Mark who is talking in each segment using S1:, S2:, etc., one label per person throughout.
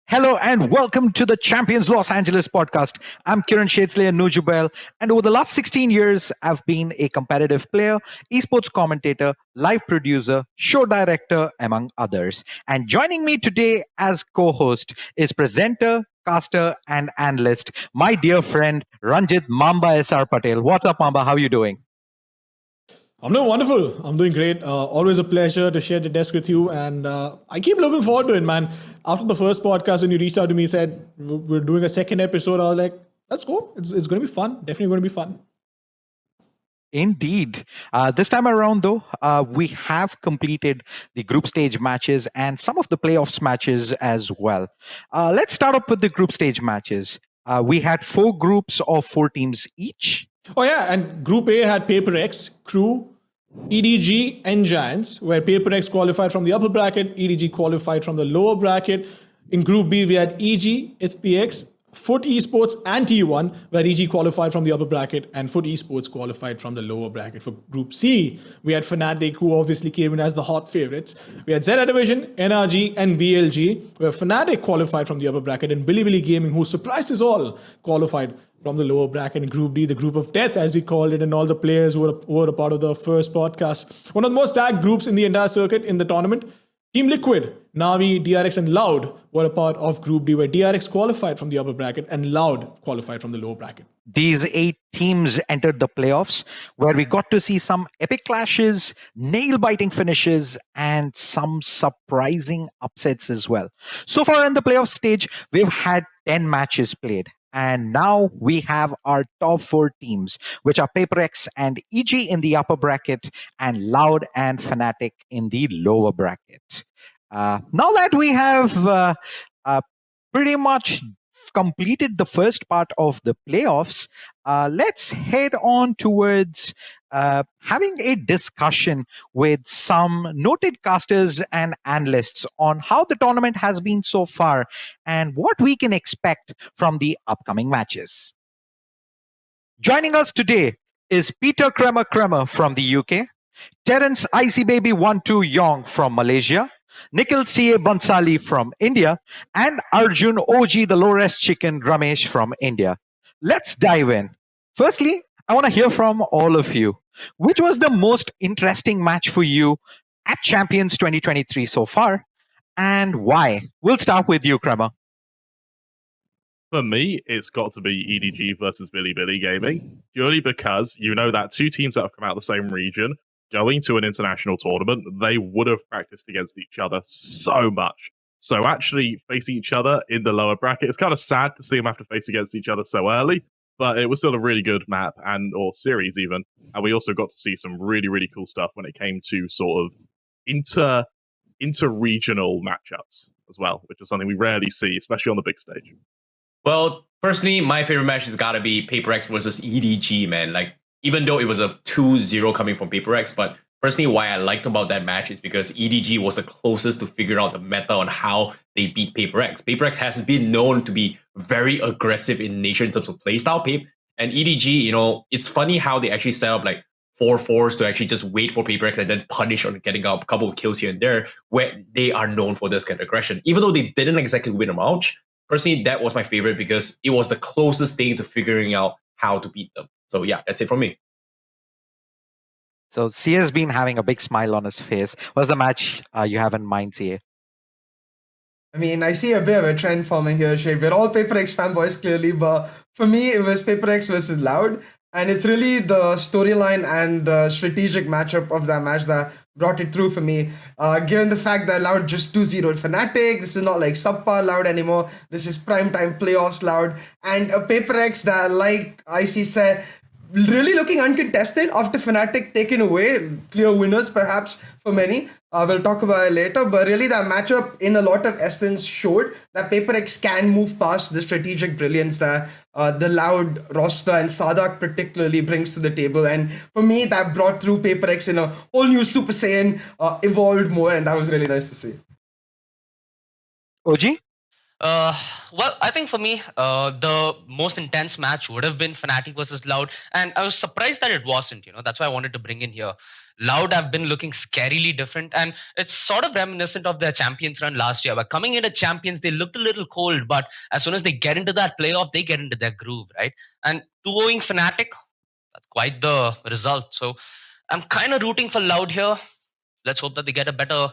S1: Hello and welcome to the Champions Los Angeles podcast. I'm Kiran ShaDeSLaYeR Noojibail, and over the last 16 years, I've been a competitive player, esports commentator, live producer, show director, among others. And joining me today as co-host is presenter, caster, and analyst, my dear friend Ranjit MambaSR Patel. What's up, Mamba? How are you doing?
S2: I'm doing wonderful. I'm doing great. Always a pleasure to share the desk with you. And I keep looking forward to it, man. After the first podcast, when you reached out to me, said we're doing a second episode, I was like, let's go. It's going to be fun. Definitely going to be fun.
S1: Indeed. This time around, though, we have completed the group stage matches and some of the playoffs matches as well. Let's start up with the group stage matches. We had 4 groups of 4 teams each.
S2: Oh, yeah. And Group A had Paper X, Crew, EDG, and Giants, where Paper X qualified from the upper bracket, EDG qualified from the lower bracket. In Group B, we had EG, SPX, Foot Esports, and T1, where EG qualified from the upper bracket and Foot Esports qualified from the lower bracket. For Group C, we had Fnatic, who obviously came in as the hot favorites. We had Zeta Division, NRG, and BLG, where Fnatic qualified from the upper bracket, and Bilibili Gaming, who surprised us all, qualified from the lower bracket. In Group D, the group of death, as we called it, and all the players who were a part of the first podcast. One of the most tagged groups in the entire circuit in the tournament. Team Liquid, Navi, DRX, and Loud were a part of Group D, where DRX qualified from the upper bracket and Loud qualified from the lower bracket.
S1: These 8 teams entered the playoffs, where we got to see some epic clashes, nail-biting finishes, and some surprising upsets as well. So far in the playoff stage, we've had 10 matches played. And now we have our top 4 teams, which are PaperX and EG in the upper bracket, and Loud and Fnatic in the lower bracket. Now that we have pretty much completed the first part of the playoffs, let's head on towards having a discussion with some noted casters and analysts on how the tournament has been so far and what we can expect from the upcoming matches. Joining us today is Peter Kremer from the UK, Terence Icy Baby 12 Yong from Malaysia, Nikhil Sieh Bhansali from India, and Arjun OGTheLowRezChicken Ramesh from India. Let's dive in. Firstly, I want to hear from all of you. Which was the most interesting match for you at Champions 2023 so far, and why? We'll start with you, Kremer.
S3: For me, it's got to be EDG versus Bilibili Gaming, purely because you know that 2 teams that have come out of the same region going to an international tournament, they would have practiced against each other so much. So actually facing each other in the lower bracket, it's kind of sad to see them have to face against each other so early, but it was still a really good map or series even. And we also got to see some really, really cool stuff when it came to sort of inter-regional matchups as well, which is something we rarely see, especially on the big stage.
S4: Well, personally, my favorite match has got to be Paper X versus EDG, man. Like, even though it was a 2-0 coming from Paper X, but personally, why I liked about that match is because EDG was the closest to figure out the meta on how they beat Paper X. Paper X has been known to be very aggressive in nature in terms of playstyle, Pape. And EDG, it's funny how they actually set up like 4-4s to actually just wait for Paper X and then punish on getting a couple of kills here and there, where they are known for this kind of aggression. Even though they didn't exactly win a match, personally, that was my favorite because it was the closest thing to figuring out how to beat them. So yeah, that's it from me.
S1: So Sieh has been having a big smile on his face. What's the match you have in mind, Sieh?
S5: I mean, I see a bit of a trend forming here, Shay. We're all Paper X fanboys, clearly, but for me, it was Paper X versus Loud. And it's really the storyline and the strategic matchup of that match that brought it through for me. Given the fact that Loud just 2-0'd Fnatic, this is not like subpar Loud anymore. This is primetime playoffs Loud. And a Paper X that, like IC said, really looking uncontested after Fnatic taken away. Clear winners, perhaps, for many. We'll talk about it later. But really, that matchup, in a lot of essence, showed that Paper X can move past the strategic brilliance that the Loud roster and Sadak particularly brings to the table. And for me, that brought through Paper X in a whole new Super Saiyan evolved mode. And that was really nice to see.
S1: OG?
S6: Well, I think for me, the most intense match would have been Fnatic versus Loud, and I was surprised that it wasn't. That's why I wanted to bring in here. Loud have been looking scarily different, and it's sort of reminiscent of their Champions run last year. But coming into Champions, they looked a little cold, but as soon as they get into that playoff, they get into their groove, right? And 2-0 Fnatic, that's quite the result. So I'm kind of rooting for Loud here. Let's hope that they get a better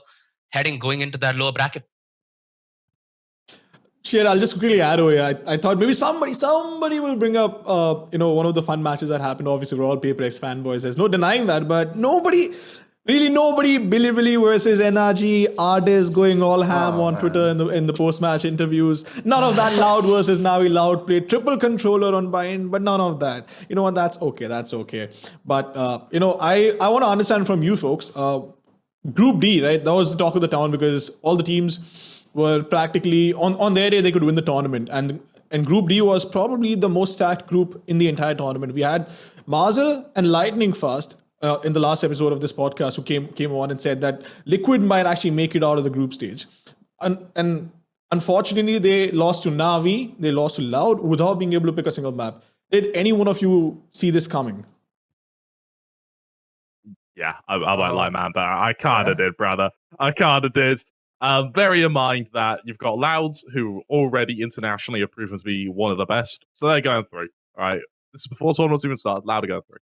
S6: heading going into that lower bracket.
S2: Shit, I'll just quickly add over here. I thought maybe somebody will bring up, one of the fun matches that happened. Obviously, we're all PaperX fanboys. There's no denying that, but nobody, Billy versus NRG, artists going all ham on Twitter in the post-match interviews. None of that. Loud versus Navi. Loud played triple controller on Bind, but none of that. You know what? That's okay. But, I want to understand from you folks, Group D, right? That was the talk of the town because all the teams were practically on their day they could win the tournament, and Group D was probably the most stacked group in the entire tournament. We had Marzel and Lightning Fast in the last episode of this podcast who came on and said that Liquid might actually make it out of the group stage, and unfortunately they lost to Navi, they lost to Loud without being able to pick a single map. Did any one of you see this coming?
S3: Yeah, I won't lie, man, but I kind of did, brother. I kind of did. Bear in mind that you've got Louds, who already internationally have proven to be one of the best, so they're going through. All right, this is before tournaments even started. Loud are going through.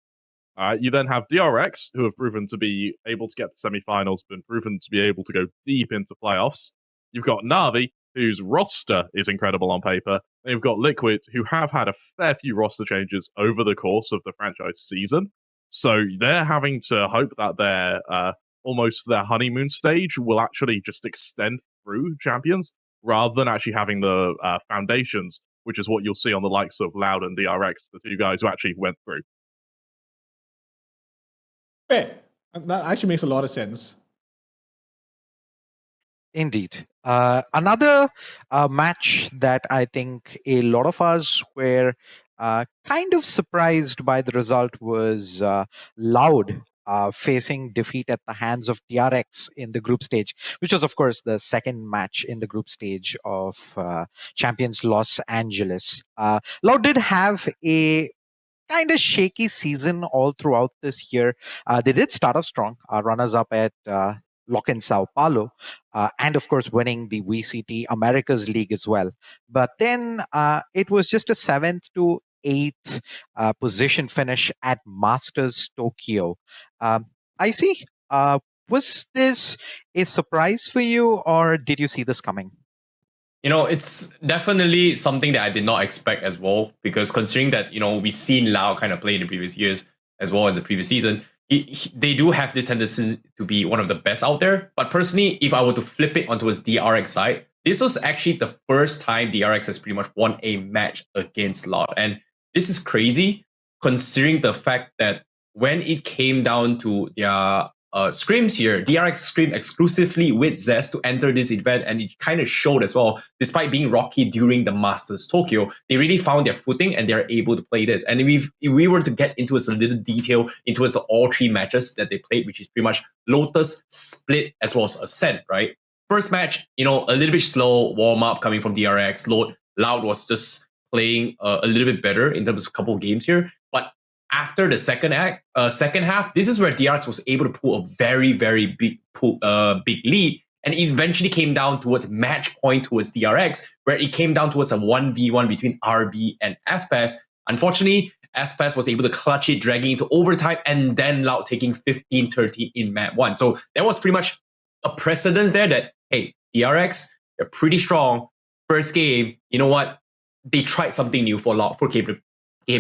S3: All right, you then have DRX, who have proven to be able to get to semifinals, been proven to be able to go deep into playoffs. You've got Navi, whose roster is incredible on paper. And you've got Liquid, who have had a fair few roster changes over the course of the franchise season. So they're having to hope that almost their honeymoon stage will actually just extend through Champions rather than actually having the foundations, which is what you'll see on the likes of Loud and DRX, the two guys who actually went through.
S2: Yeah, that actually makes a lot of sense.
S1: Indeed. Another match that I think a lot of us were kind of surprised by the result was Loud facing defeat at the hands of TRX in the group stage, which was, of course, the second match in the group stage of Champions Los Angeles. Loud did have a kind of shaky season all throughout this year. They did start off strong, runners up at Lock in Sao Paulo, and of course winning the VCT Americas League as well. But then it was just a 7th to 8th position finish at Masters Tokyo. I see. Was this a surprise for you, or did you see this coming?
S4: It's definitely something that I did not expect as well, because considering that, we've seen Lau kind of play in the previous years as well as the previous season, they do have this tendency to be one of the best out there. But personally, if I were to flip it onto his DRX side, this was actually the first time DRX has pretty much won a match against Loud. And this is crazy considering the fact that when it came down to their scrims here, DRX scrimmed exclusively with Zest to enter this event, and it kind of showed as well. Despite being rocky during the Masters Tokyo, they really found their footing and they're able to play this. And if we were to get into a little detail into the all three matches that they played, which is pretty much Lotus, Split, as well as Ascent, right? First match, a little bit slow warm up coming from DRX. Loud was just playing a little bit better in terms of a couple of games here, but after the second half, this is where DRX was able to pull a very, very big lead. And it eventually came down towards match point towards DRX, where it came down towards a 1v1 between RB and Aspas. Unfortunately, Aspas was able to clutch it, dragging into overtime, and then Loud taking 15-30 in map 1. So that was pretty much a precedence there that, hey, DRX, they're pretty strong. First game, you know what? They tried something new for Loud for game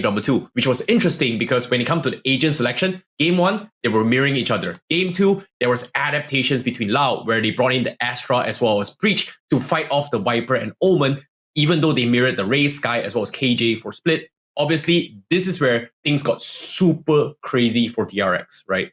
S4: number 2, which was interesting because when it comes to the agent selection, game 1, they were mirroring each other. Game 2, there was adaptations between Loud, where they brought in the Astra as well as Breach to fight off the Viper and Omen, even though they mirrored the Ray, Sky, as well as KJ for Split. Obviously, this is where things got super crazy for DRX, right?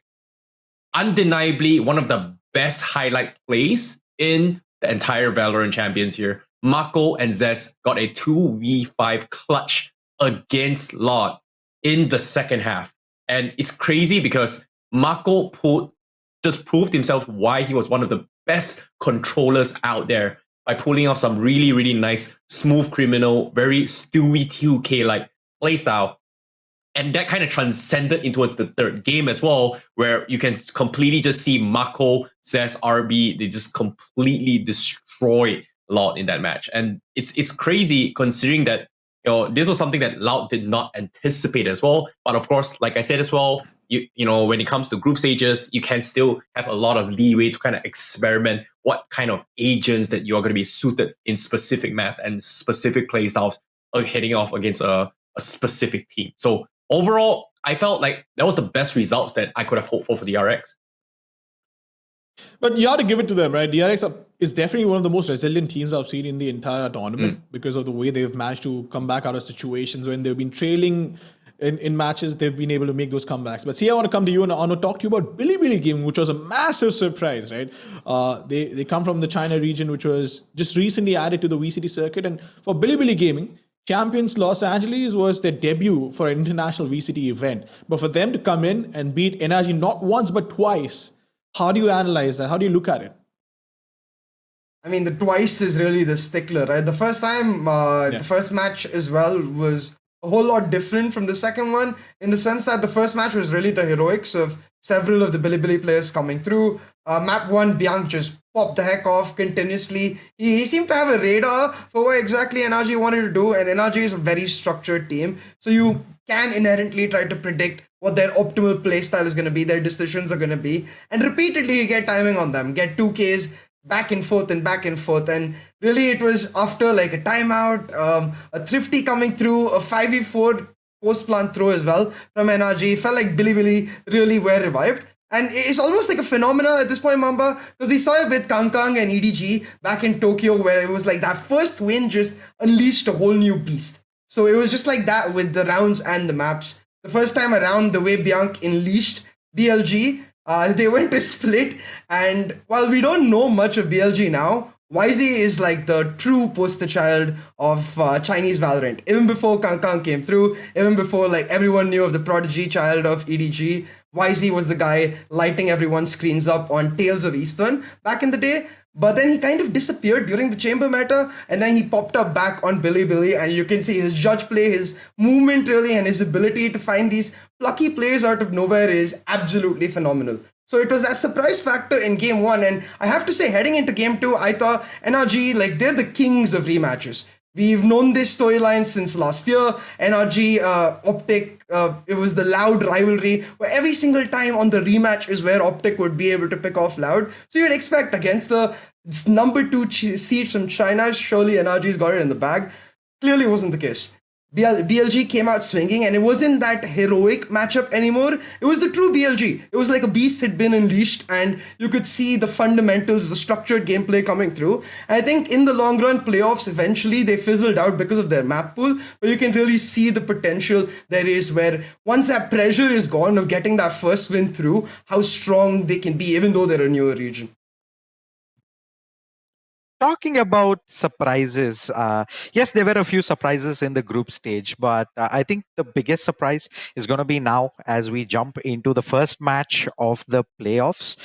S4: Undeniably, one of the best highlight plays in the entire Valorant Champions here. Mako and Zest got a 2v5 clutch against Loud in the second half. And it's crazy because Mako just proved himself why he was one of the best controllers out there. by pulling off some really, really nice, smooth criminal, very Stewie 2K like playstyle. And that kind of transcended into the third game as well, where you can completely just see Mako, Zes, RB, they just completely destroyed Loud in that match. And it's crazy considering that this was something that Loud did not anticipate as well. But of course, like I said as well, when it comes to group stages, you can still have a lot of leeway to kind of experiment what kind of agents that you're going to be suited in specific maps and specific playstyles heading off against a specific team. So overall, I felt like that was the best results that I could have hoped for the RX.
S2: But you have to give it to them, right? DRX is definitely one of the most resilient teams I've seen in the entire tournament because of the way they've managed to come back out of situations when they've been trailing in matches. They've been able to make those comebacks. But see, I want to come to you and I want to talk to you about Bilibili gaming, which was a massive surprise, right? They come from the China region, which was just recently added to the VCT circuit. And for Bilibili gaming, Champions Los Angeles was their debut for an international VCT event. But for them to come in and beat NRG not once but twice, how do you analyze that? How do you look at it?
S5: I mean, the twice is really the stickler, right? The first time, the first match as well was a whole lot different from the second one in the sense that the first match was really the heroics of several of the Bilibili players coming through. Map 1, Bianc just popped the heck off continuously. He seemed to have a radar for what exactly NRG wanted to do, and NRG is a very structured team, so you can inherently try to predict what their optimal playstyle is going to be, their decisions are going to be, and repeatedly you get timing on them, get 2Ks back and forth and back and forth. And really it was after like a timeout, a Thrifty coming through, a 5v4 post-plant throw as well from NRG. Felt like Bilibili really were revived. And it's almost like a phenomena at this point, Mamba, because we saw it with Kang Kang and EDG back in Tokyo, where it was like that first win just unleashed a whole new beast. So it was just like that with the rounds and the maps. The first time around, the way Bianc unleashed BLG, they went to split, and while we don't know much of BLG now, YZ is like the true poster child of Chinese Valorant. Even before Kang Kang came through, even before like everyone knew of the prodigy child of EDG, YZ was the guy lighting everyone's screens up on Tales of Eastern back in the day. But then he kind of disappeared during the chamber meta, and then he popped up back on Bilibili, and you can see his judge play, his movement really, and his ability to find these plucky plays out of nowhere is absolutely phenomenal. So it was a surprise factor in game 1, and I have to say, heading into game 2, I thought NRG, like, they're the kings of rematches. We've known this storyline since last year. NRG, Optic, it was the Loud rivalry, where every single time on the rematch is where Optic would be able to pick off Loud. So you'd expect against the number 2 seed from China, surely NRG's got it in the bag. Clearly wasn't the case. BLG came out swinging, and it wasn't that heroic matchup anymore. It was the true BLG. It was like a beast had been unleashed, and you could see the fundamentals, the structured gameplay coming through. And I think in the long run, playoffs, eventually they fizzled out because of their map pool, but you can really see the potential there is where once that pressure is gone of getting that first win through, how strong they can be, even though they're a newer region.
S1: Talking about surprises, yes, there were a few surprises in the group stage, but I think the biggest surprise is going to be now as we jump into the first match of the playoffs.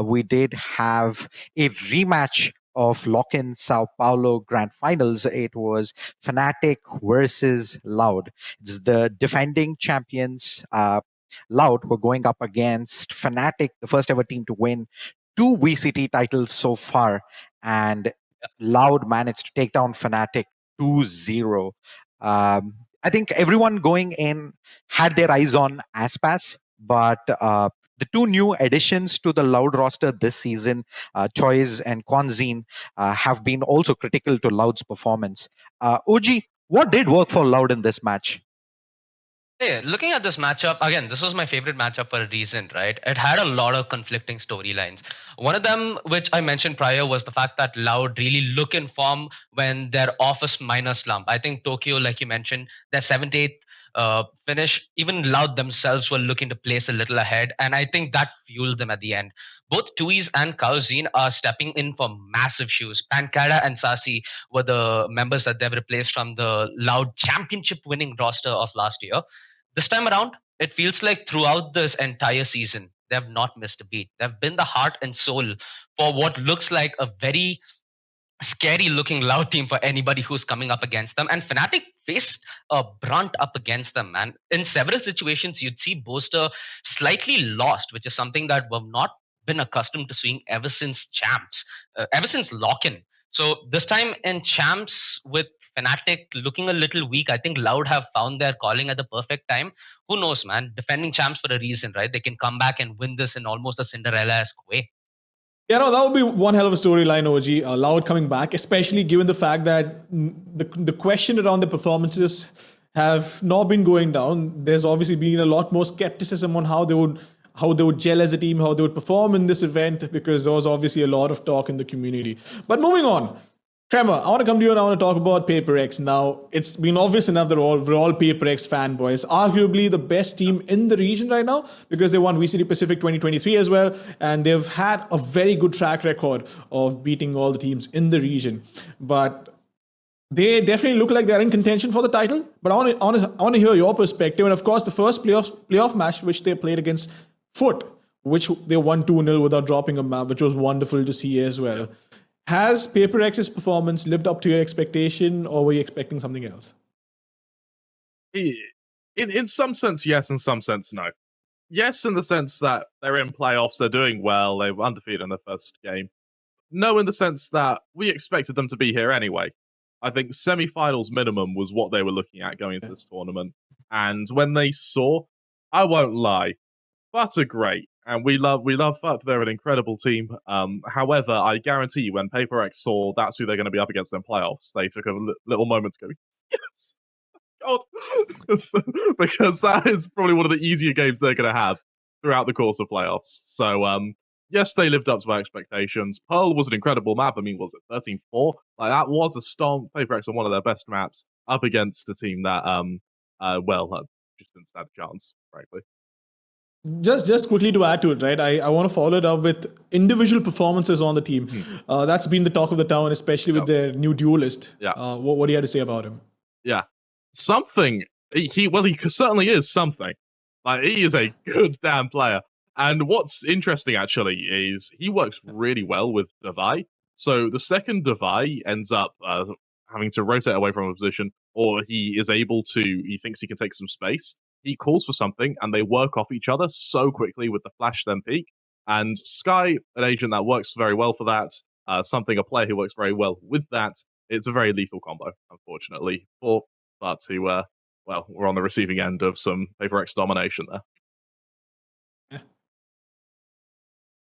S1: We did have a rematch of Lock-in Sao Paulo Grand Finals. It was Fnatic versus Loud. It's the defending champions. Loud were going up against Fnatic, the first ever team to win 2 VCT titles so far, and Loud managed to take down Fnatic 2-0. I think everyone going in had their eyes on Aspas, but the 2 new additions to the Loud roster this season, Choice and Konzin, have been also critical to Loud's performance. OG, what did work for Loud in this match?
S6: Hey, looking at this matchup, again, this was my favorite matchup for a reason, right? It had a lot of conflicting storylines. One of them, which I mentioned prior, was the fact that Loud really look in form when they're off a minor slump. I think Tokyo, like you mentioned, their 7th, 8th finish, even Loud themselves were looking to place a little ahead, and I think that fueled them at the end. Both Tui's and Kaozin are stepping in for massive shoes. Pankada and Sasi were the members that they've replaced from the Loud championship winning roster of last year. This time around, it feels like throughout this entire season, they have not missed a beat. They've been the heart and soul for what looks like a very scary looking Loud team for anybody who's coming up against them. And Fnatic faced a brunt up against them. And in several situations, you'd see Boaster slightly lost, which is something that we've not been accustomed to seeing ever since Champs, ever since Lock-in. So this time in Champs with Fnatic looking a little weak, I think Loud have found their calling at the perfect time. Who knows, man? Defending Champs for a reason, right? They can come back and win this in almost a Cinderella-esque way.
S2: Yeah, no, that would be one hell of a storyline, OG. Loud coming back, especially given the fact that the question around the performances have not been going down. There's obviously been a lot more skepticism on how they would gel as a team, how they would perform in this event, because there was obviously a lot of talk in the community. But moving on, Kremer, I want to come to you and I want to talk about PaperX. Now, it's been obvious enough that we're all PaperX fanboys. Arguably the best team in the region right now because they won VCT Pacific 2023 as well. And they've had a very good track record of beating all the teams in the region. But they definitely look like they're in contention for the title. But I want to hear your perspective. And of course, the first playoff match, which they played against Foot, which they won 2-0 without dropping a map, which was wonderful to see as well. Has PaperX's performance lived up to your expectation, or were you expecting something else?
S3: In some sense, yes. In some sense, no. Yes, in the sense that they're in playoffs, they're doing well, they were undefeated in the first game. No, in the sense that we expected them to be here anyway. I think semi-finals minimum was what they were looking at going into this tournament. And when they saw, I won't lie, Butt are great. And we love Butt. They're an incredible team. However, I guarantee you, when PaperX saw that's who they're going to be up against in playoffs, they took a little moment to go, yes, God, because that is probably one of the easier games they're going to have throughout the course of playoffs. So, yes, they lived up to my expectations. Pearl was an incredible map. I mean, was it 13-4? Like, that was a stomp. PaperX on one of their best maps up against a team that, just didn't stand a chance, frankly.
S2: Just quickly to add to it, right? I want to follow it up with individual performances on the team. That's been the talk of the town, especially with their new duelist.
S3: Yeah.
S2: What do you have to say about him?
S3: Yeah. Something. He certainly is something. Like, he is a good damn player. And what's interesting, actually, is he works really well with Devi. So the second Devi ends up having to rotate away from a position, or he thinks he can take some space, he calls for something, and they work off each other so quickly with the flash then peek. And Sky, an agent that works very well for that, something a player who works very well with that. It's a very lethal combo, unfortunately, for Butt, who, we're on the receiving end of some PaperX domination there.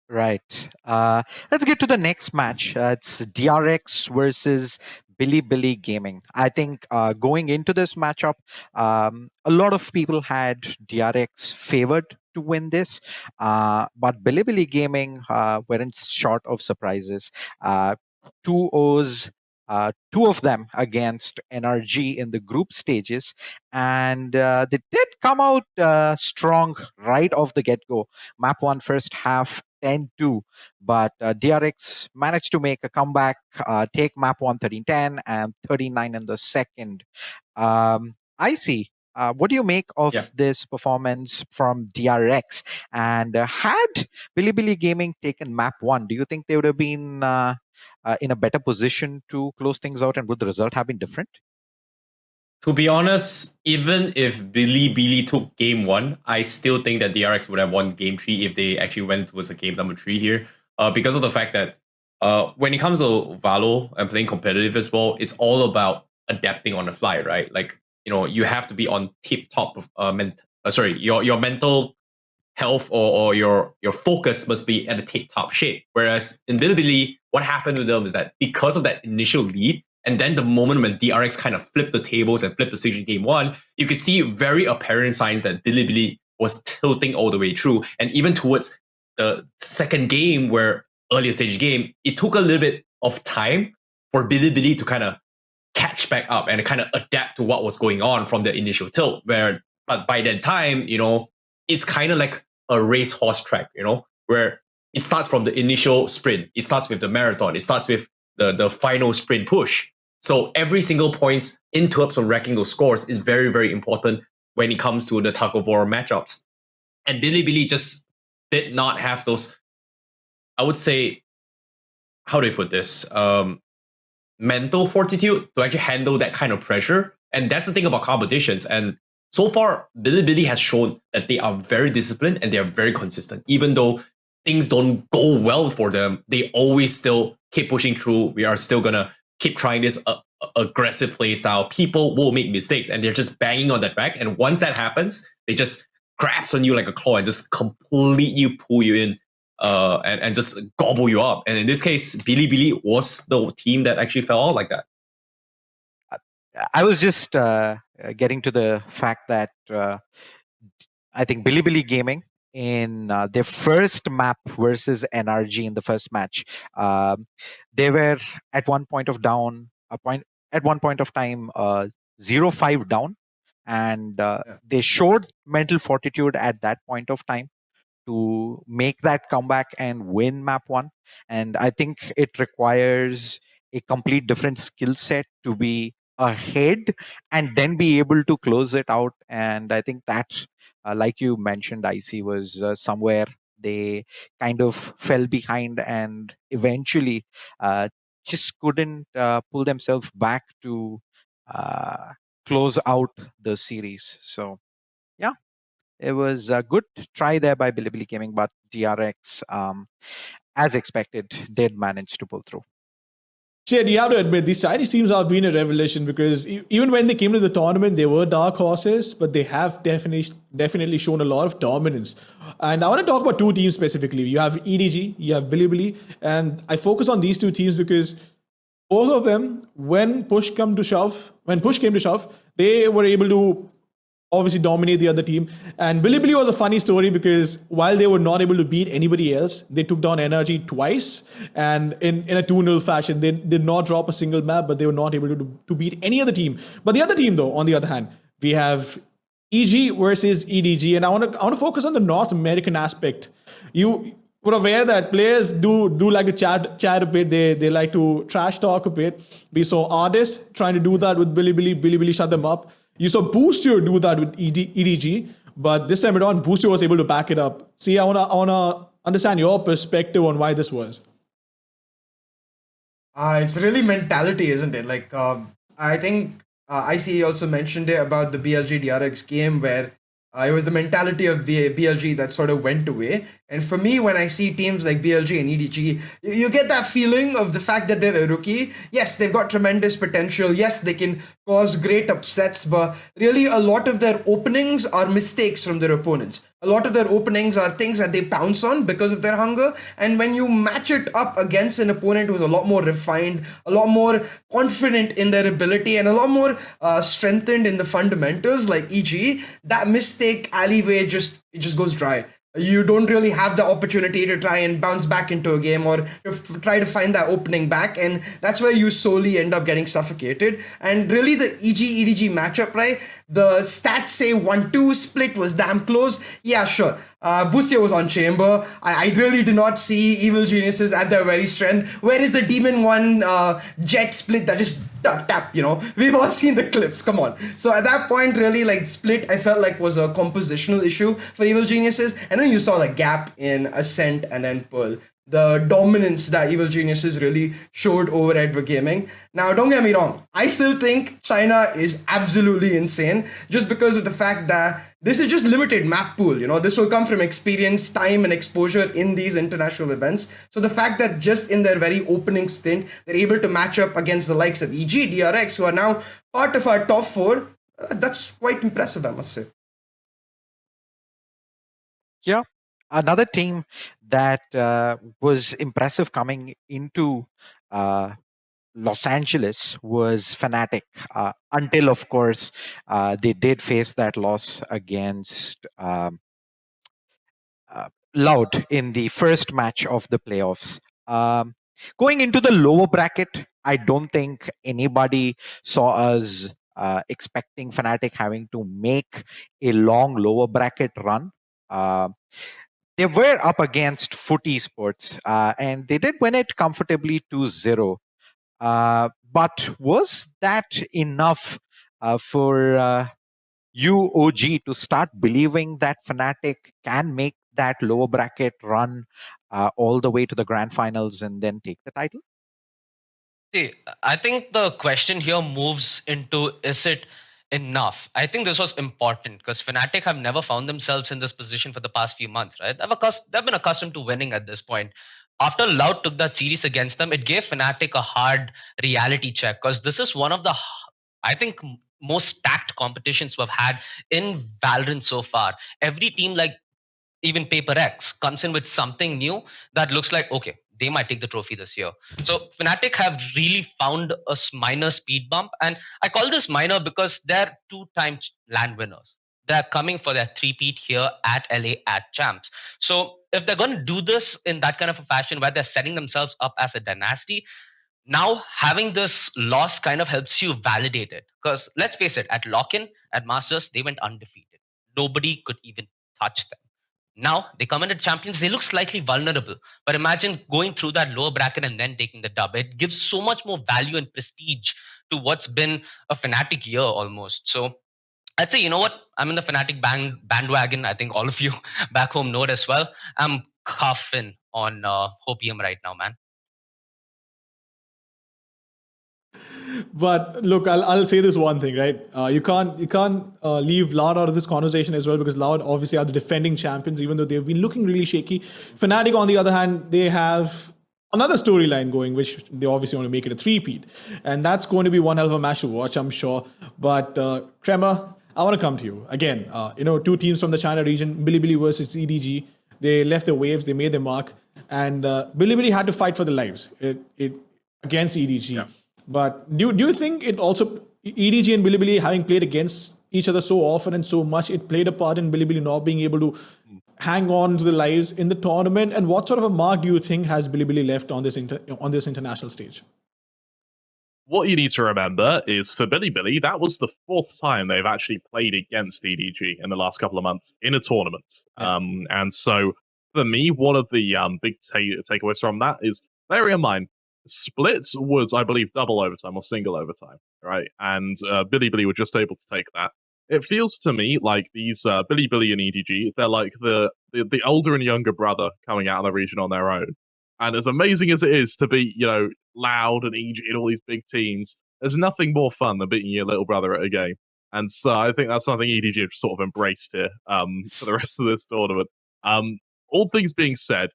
S1: Right. Let's get to the next match. It's DRX versus Bilibili Gaming. I think going into this matchup, a lot of people had DRX favored to win this, but Bilibili Gaming weren't short of surprises. 2-0s, two of them against NRG in the group stages, and they did come out strong right off the get-go. Map 1 first half 10-2, but DRX managed to make a comeback, take map 1 13-10 and 39 in the second. I see. What do you make of this performance from DRX? And had Bilibili Gaming taken map 1, do you think they would have been in a better position to close things out, and would the result have been different?
S4: To be honest, even if Bilibili took game 1, I still think that DRX would have won game 3 if they actually went towards a game number 3 here. Because of the fact that when it comes to Valo and playing competitive as well, it's all about adapting on the fly, right? Like, you have to be on tip top of your mental health or your focus must be at a tip top shape. Whereas in Bilibili, what happened to them is that because of that initial lead, and then the moment when DRX kind of flipped the tables and flipped the switch in game 1, you could see very apparent signs that Bilibili was tilting all the way through. And even towards the second game, where earlier stage game, it took a little bit of time for Bilibili to kind of catch back up and kind of adapt to what was going on from the initial tilt. But by that time, it's kind of like a racehorse track, where it starts from the initial sprint. It starts with the marathon. It starts with the final sprint push. So every single points in terms of racking those scores is very, very important when it comes to the tug of war matchups. And Bilibili just did not have those, I would say, how do I put this? mental fortitude to actually handle that kind of pressure. And that's the thing about competitions. And so far, Bilibili has shown that they are very disciplined and they are very consistent. Even though things don't go well for them, they always still keep pushing through. We are still gonna keep trying this aggressive play style. People will make mistakes and they're just banging on that fact. And once that happens, they just grabs on you like a claw and just completely pull you in and just gobble you up. And in this case, Bilibili was the team that actually fell out like that.
S1: I was just getting to the fact that I think Bilibili Gaming in their first map versus NRG in the first match, they were at one point of down, at one point of time 0-5 down, and they showed mental fortitude at that point of time to make that comeback and win map one. And I think it requires a complete different skill set to be ahead and then be able to close it out. And I think that, like you mentioned, IC was somewhere they kind of fell behind and eventually just couldn't pull themselves back to close out the series. So, yeah, it was a good try there by Bilibili Gaming, but DRX, as expected, did manage to pull through.
S2: Shit, you have to admit, these Chinese teams have been a revelation because even when they came to the tournament, they were dark horses, but they have definitely shown a lot of dominance. And I want to talk about two teams specifically. You have EDG, you have Bilibili, and I focus on these two teams because both of them, when push came to shove, they were able to obviously dominate the other team. And Bilibili was a funny story because while they were not able to beat anybody else, they took down NRG twice and in a 2-0 fashion. They did not drop a single map, but they were not able to beat any other team. But the other team, though, on the other hand, we have EG versus EDG. And I want to focus on the North American aspect. You were aware that players do like to chat a bit. They like to trash talk a bit. We saw Artists trying to do that with Bilibili. Bilibili shut them up. You saw Boostio do that with EDG, but this time around, Boostio was able to back it up. See, I wanna understand your perspective on why this was.
S5: It's really mentality, isn't it? Like, I think ICE also mentioned it about the BLG DRX game where it was the mentality of BLG that sort of went away. And for me, when I see teams like BLG and EDG, you get that feeling of the fact that they're a rookie. Yes, they've got tremendous potential. Yes, they can cause great upsets, but really a lot of their openings are mistakes from their opponents. A lot of their openings are things that they pounce on because of their hunger. And when you match it up against an opponent who's a lot more refined, a lot more confident in their ability, and a lot more strengthened in the fundamentals like EG, that mistake alleyway just goes dry. You don't really have the opportunity to try and bounce back into a game or to try to find that opening back, and that's where you solely end up getting suffocated. And really the EG EDG matchup, right? The stats say 1-2 split was damn close. Yeah, sure. Boostio was on chamber. I really do not see Evil Geniuses at their very strength. Where is the Demon 1 jet split that just tap, you know? We've all seen the clips, come on. So at that point, really, like, split, I felt like was a compositional issue for Evil Geniuses. And then you saw the gap in Ascent and then Pearl. The dominance that Evil Geniuses really showed over Edward Gaming. Now, don't get me wrong. I still think China is absolutely insane just because of the fact that this is just limited map pool. You know, this will come from experience, time, and exposure in these international events. So the fact that just in their very opening stint, they're able to match up against the likes of EG, DRX, who are now part of our top four, that's quite impressive, I must say.
S1: Yeah. Another team that was impressive coming into Los Angeles was Fnatic, until, of course, they did face that loss against Loud in the first match of the playoffs. Going into the lower bracket, I don't think anybody saw us expecting Fnatic having to make a long lower bracket run. They were up against Foot Esports, and they did win it comfortably 2-0. But was that enough for you, OG, to start believing that Fnatic can make that lower bracket run all the way to the grand finals and then take the title?
S6: See, I think the question here moves into, is it enough? I think this was important because Fnatic have never found themselves in this position for the past few months, right? They've been accustomed to winning at this point. After Loud took that series against them, it gave Fnatic a hard reality check because this is one of the, I think, most stacked competitions we've had in Valorant so far. Every team, like even Paper X, comes in with something new that looks like, okay, they might take the trophy this year. So Fnatic have really found a minor speed bump, and I call this minor because they're two-time land winners. They're coming for their three-peat here at LA at Champs. So if they're going to do this in that kind of a fashion where they're setting themselves up as a dynasty, now having this loss kind of helps you validate it. Because let's face it, at lock-in, at Masters, they went undefeated. Nobody could even touch them. Now they come into champions, they look slightly vulnerable. But imagine going through that lower bracket and then taking the dub. It gives so much more value and prestige to what's been a Fnatic year almost. So I'd say, you know what? I'm in the Fnatic bandwagon. I think all of you back home know it as well. I'm coughing on Hopium right now, man.
S2: But look, I'll say this one thing, right? You can't leave Loud out of this conversation as well, because Loud obviously are the defending champions, even though they've been looking really shaky. Fnatic, on the other hand, they have another storyline going, which they obviously want to make it a three-peat, and that's going to be one hell of a match to watch, I'm sure. But Kremer, I want to come to you again. Two teams from the China region, Bilibili versus EDG. They left their waves, they made their mark, and Bilibili had to fight for their lives against EDG. Yeah. But do you think it also, EDG and Bilibili having played against each other so often and so much, it played a part in Bilibili not being able to hang on to the lives in the tournament? And what sort of a mark do you think has Bilibili left on this international stage?
S3: What you need to remember is for Bilibili, that was the fourth time they've actually played against EDG in the last couple of months in a tournament. Yeah. And so for me, one of the big takeaways from that is, bear in mind, splits was, I believe, double overtime or single overtime, right? And Bilibili were just able to take that. It feels to me like these Bilibili and EDG, they're like the older and younger brother coming out of the region on their own. And as amazing as it is to be, Loud and EG and all these big teams, there's nothing more fun than beating your little brother at a game. And so I think that's something EDG have sort of embraced here for the rest of this tournament. All things being said,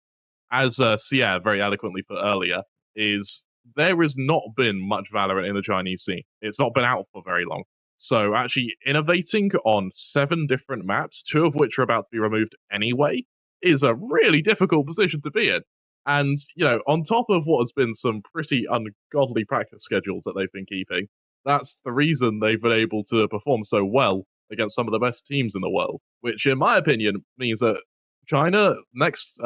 S3: as Sieh very eloquently put earlier, is there has not been much Valorant in the Chinese scene. It's not been out for very long. So actually innovating on 7 different maps, 2 of which are about to be removed anyway, is a really difficult position to be in. And, on top of what has been some pretty ungodly practice schedules that they've been keeping, that's the reason they've been able to perform so well against some of the best teams in the world, which in my opinion means that China, next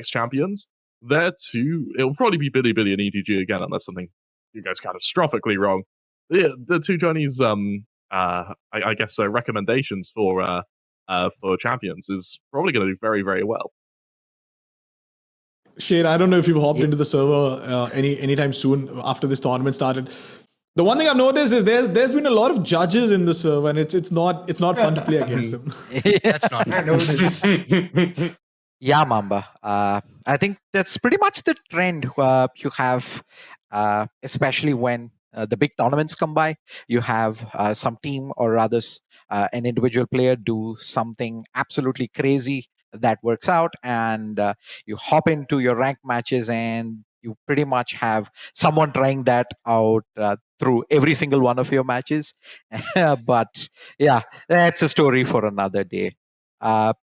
S3: champions, it'll probably be Bilibili and EDG again, unless something you guys catastrophically wrong. The 2 Chinese, I guess, recommendations for champions is probably going to do very, very well.
S2: Shade, I don't know if you've hopped into the server anytime soon after this tournament started. The one thing I've noticed is there's been a lot of judges in the server, and it's not fun to play against them.
S6: That's not.
S5: I noticed.
S1: Yeah, Mamba. I think that's pretty much the trend you have, especially when the big tournaments come by. You have some team or rather an individual player do something absolutely crazy that works out, and you hop into your ranked matches and you pretty much have someone trying that out through every single one of your matches. But yeah, that's a story for another day.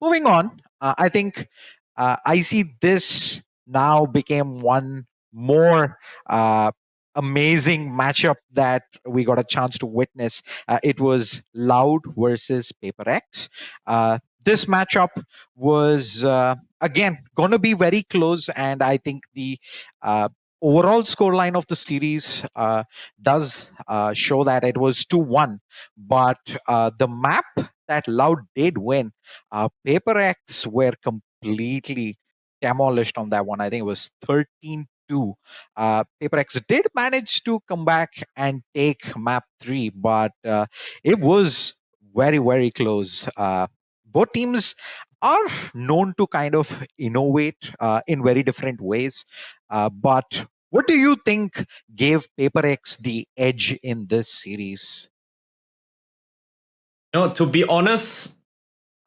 S1: Moving on, I think I see this now became one more amazing matchup that we got a chance to witness. It was Loud versus Paper X. This matchup was again going to be very close, and I think the overall scoreline of the series does show that it was 2-1. But the map that Loud did win, Paper X were completely demolished on that one. I think it was 13-2. Paper X did manage to come back and take map 3, but it was very, very close. Both teams are known to kind of innovate in very different ways. But What do you think gave PaperX the edge in this series?
S4: To be honest,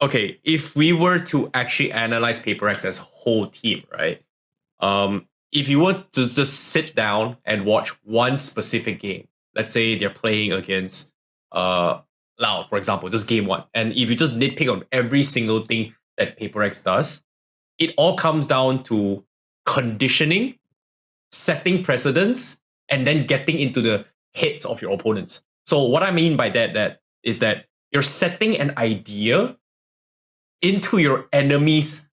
S4: okay, if we were to actually analyze PaperX as a whole team, right? If you were to just sit down and watch one specific game, let's say they're playing against Lao, for example, just game one, and if you just nitpick on every single thing that PaperX does, it all comes down to conditioning, setting precedents, and then getting into the heads of your opponents. So what I mean by that is that you're setting an idea into your enemy's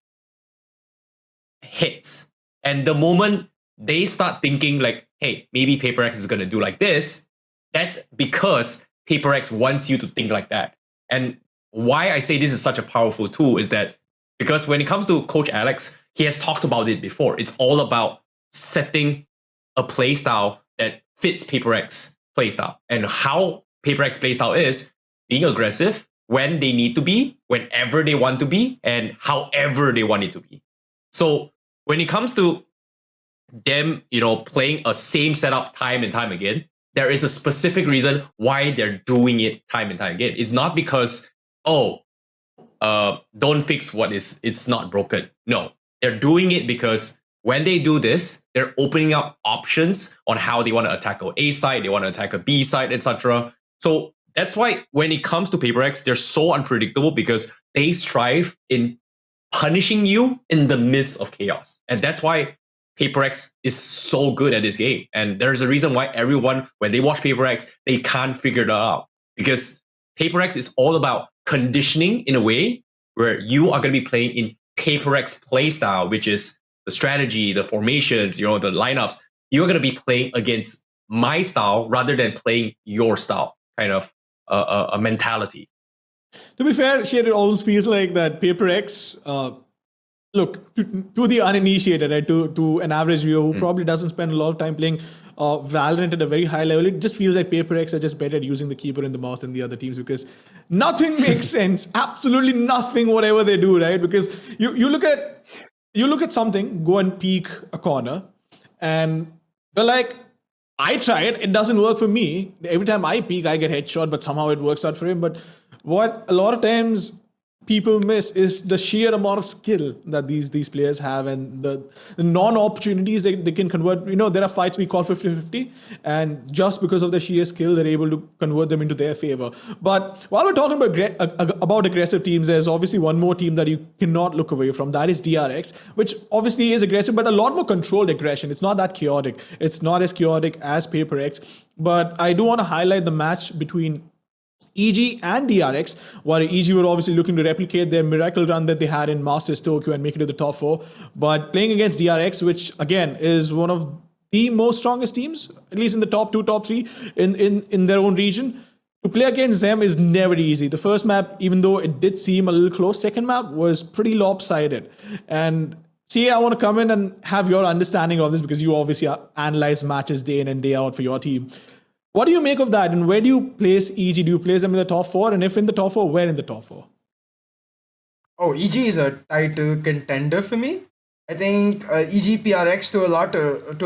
S4: heads. And the moment they start thinking like, hey, maybe PaperX is going to do like this, that's because PaperX wants you to think like that. And why I say this is such a powerful tool is that because when it comes to Coach Alex, he has talked about it before. It's all about setting a playstyle that fits PaperX playstyle. And how PaperX playstyle is being aggressive when they need to be, whenever they want to be, and however they want it to be. So when it comes to them, playing a same setup time and time again, there is a specific reason why they're doing it time and time again. It's not because, don't fix what is, it's not broken. No, they're doing it because when they do this, they're opening up options on how they want to attack a A side, they want to attack a B side, etc. So that's why when it comes to PaperX, they're so unpredictable because they strive in punishing you in the midst of chaos. And that's why PaperX is so good at this game. And there's a reason why everyone, when they watch PaperX, they can't figure that out. Because PaperX is all about conditioning in a way where you are going to be playing in PaperX playstyle, which is the strategy, the formations, the lineups. You're going to be playing against my style rather than playing your style, kind of a mentality.
S2: To be fair, Shade, it always feels like that PaperX, look, to the uninitiated, right, to an average viewer who probably doesn't spend a lot of time playing Valorant at a very high level, it just feels like PaperX are just better at using the keyboard and the mouse than the other teams because nothing makes sense. Absolutely nothing, whatever they do, right? Because you look at something, go and peek a corner, and you're like, I tried, it doesn't work for me. Every time I peek, I get headshot, but somehow it works out for him. But what a lot of times people miss is the sheer amount of skill that these players have and the non-opportunities they can convert. There are fights we call 50-50, and just because of the sheer skill, they're able to convert them into their favor. But while we're talking about aggressive teams, there's obviously one more team that you cannot look away from. That is DRX, which obviously is aggressive, but a lot more controlled aggression. It's not that chaotic. It's not as chaotic as PaperX. But I do want to highlight the match between EG and DRX, while EG were obviously looking to replicate their miracle run that they had in Masters Tokyo and make it to the top 4. But playing against DRX, which again is one of the most strongest teams, at least in the top 2, top 3 in their own region, to play against them is never easy. The first map, even though it did seem a little close, second map was pretty lopsided. And Sieh, I want to come in and have your understanding of this because you obviously analyze matches day in and day out for your team. What do you make of that, and where do you place EG? Do you place them in the top 4? And if in the top 4, where in the top 4?
S5: Oh, EG is a title contender for me. I think EG PRX to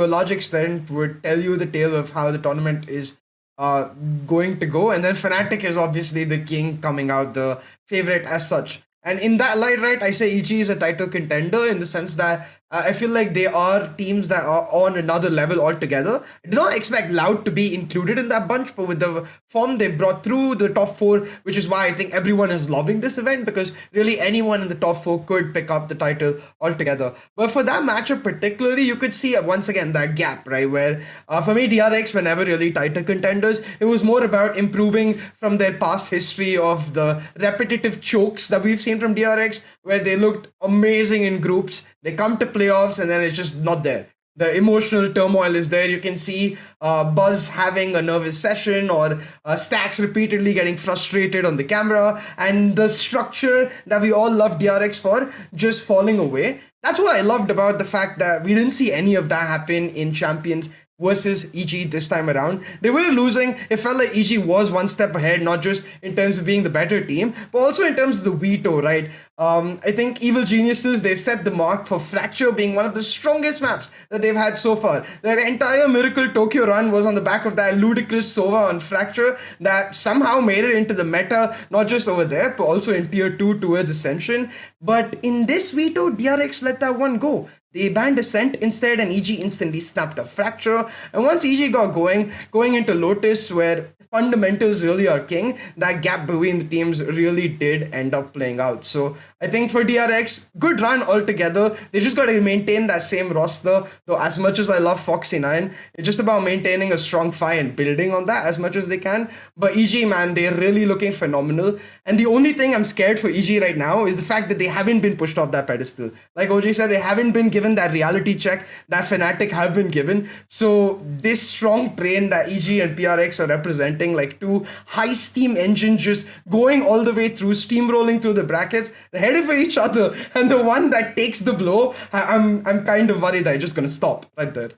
S5: a large extent would tell you the tale of how the tournament is going to go, and then Fnatic is obviously the king coming out, the favorite as such. And in that light, right, I say EG is a title contender in the sense that I feel like they are teams that are on another level altogether. I do not expect Loud to be included in that bunch, but with the form they brought through the top 4, which is why I think everyone is loving this event, because really anyone in the top 4 could pick up the title altogether. But for that matchup particularly, you could see once again that gap, right, where for me DRX were never really title contenders. It was more about improving from their past history of the repetitive chokes that we've seen from DRX, where they looked amazing in groups. They come to playoffs and then it's just not there. The emotional turmoil is there. You can see Buzz having a nervous session, or Stacks repeatedly getting frustrated on the camera, and the structure that we all love DRX for just falling away. That's what I loved about the fact that we didn't see any of that happen in Champions versus EG this time around. They were losing. It felt like EG was one step ahead, not just in terms of being the better team, but also in terms of the veto, right? I think Evil Geniuses, they've set the mark for Fracture being one of the strongest maps that they've had so far. Their entire Miracle Tokyo run was on the back of that ludicrous Sova on Fracture that somehow made it into the meta, not just over there, but also in Tier 2 towards Ascension. But in this veto, DRX let that one go. They banned Ascent instead, and EG instantly snapped a Fracture. And once EG got going into Lotus, where fundamentals really are king, that gap between the teams really did end up playing out. So I think for DRX, good run altogether. They just got to maintain that same roster. Though as much as I love Foxy9, it's just about maintaining a strong fight and building on that as much as they can. But EG, man, they're really looking phenomenal. And the only thing I'm scared for EG right now is the fact that they haven't been pushed off that pedestal. Like OG said, they haven't been given that reality check that Fnatic have been given. So this strong train that EG and PRX are representing, like two high steam engines just going all the way through, steamrolling through the brackets, they're headed for each other, and the one that takes the blow, I'm kind of worried that it's just gonna stop right there.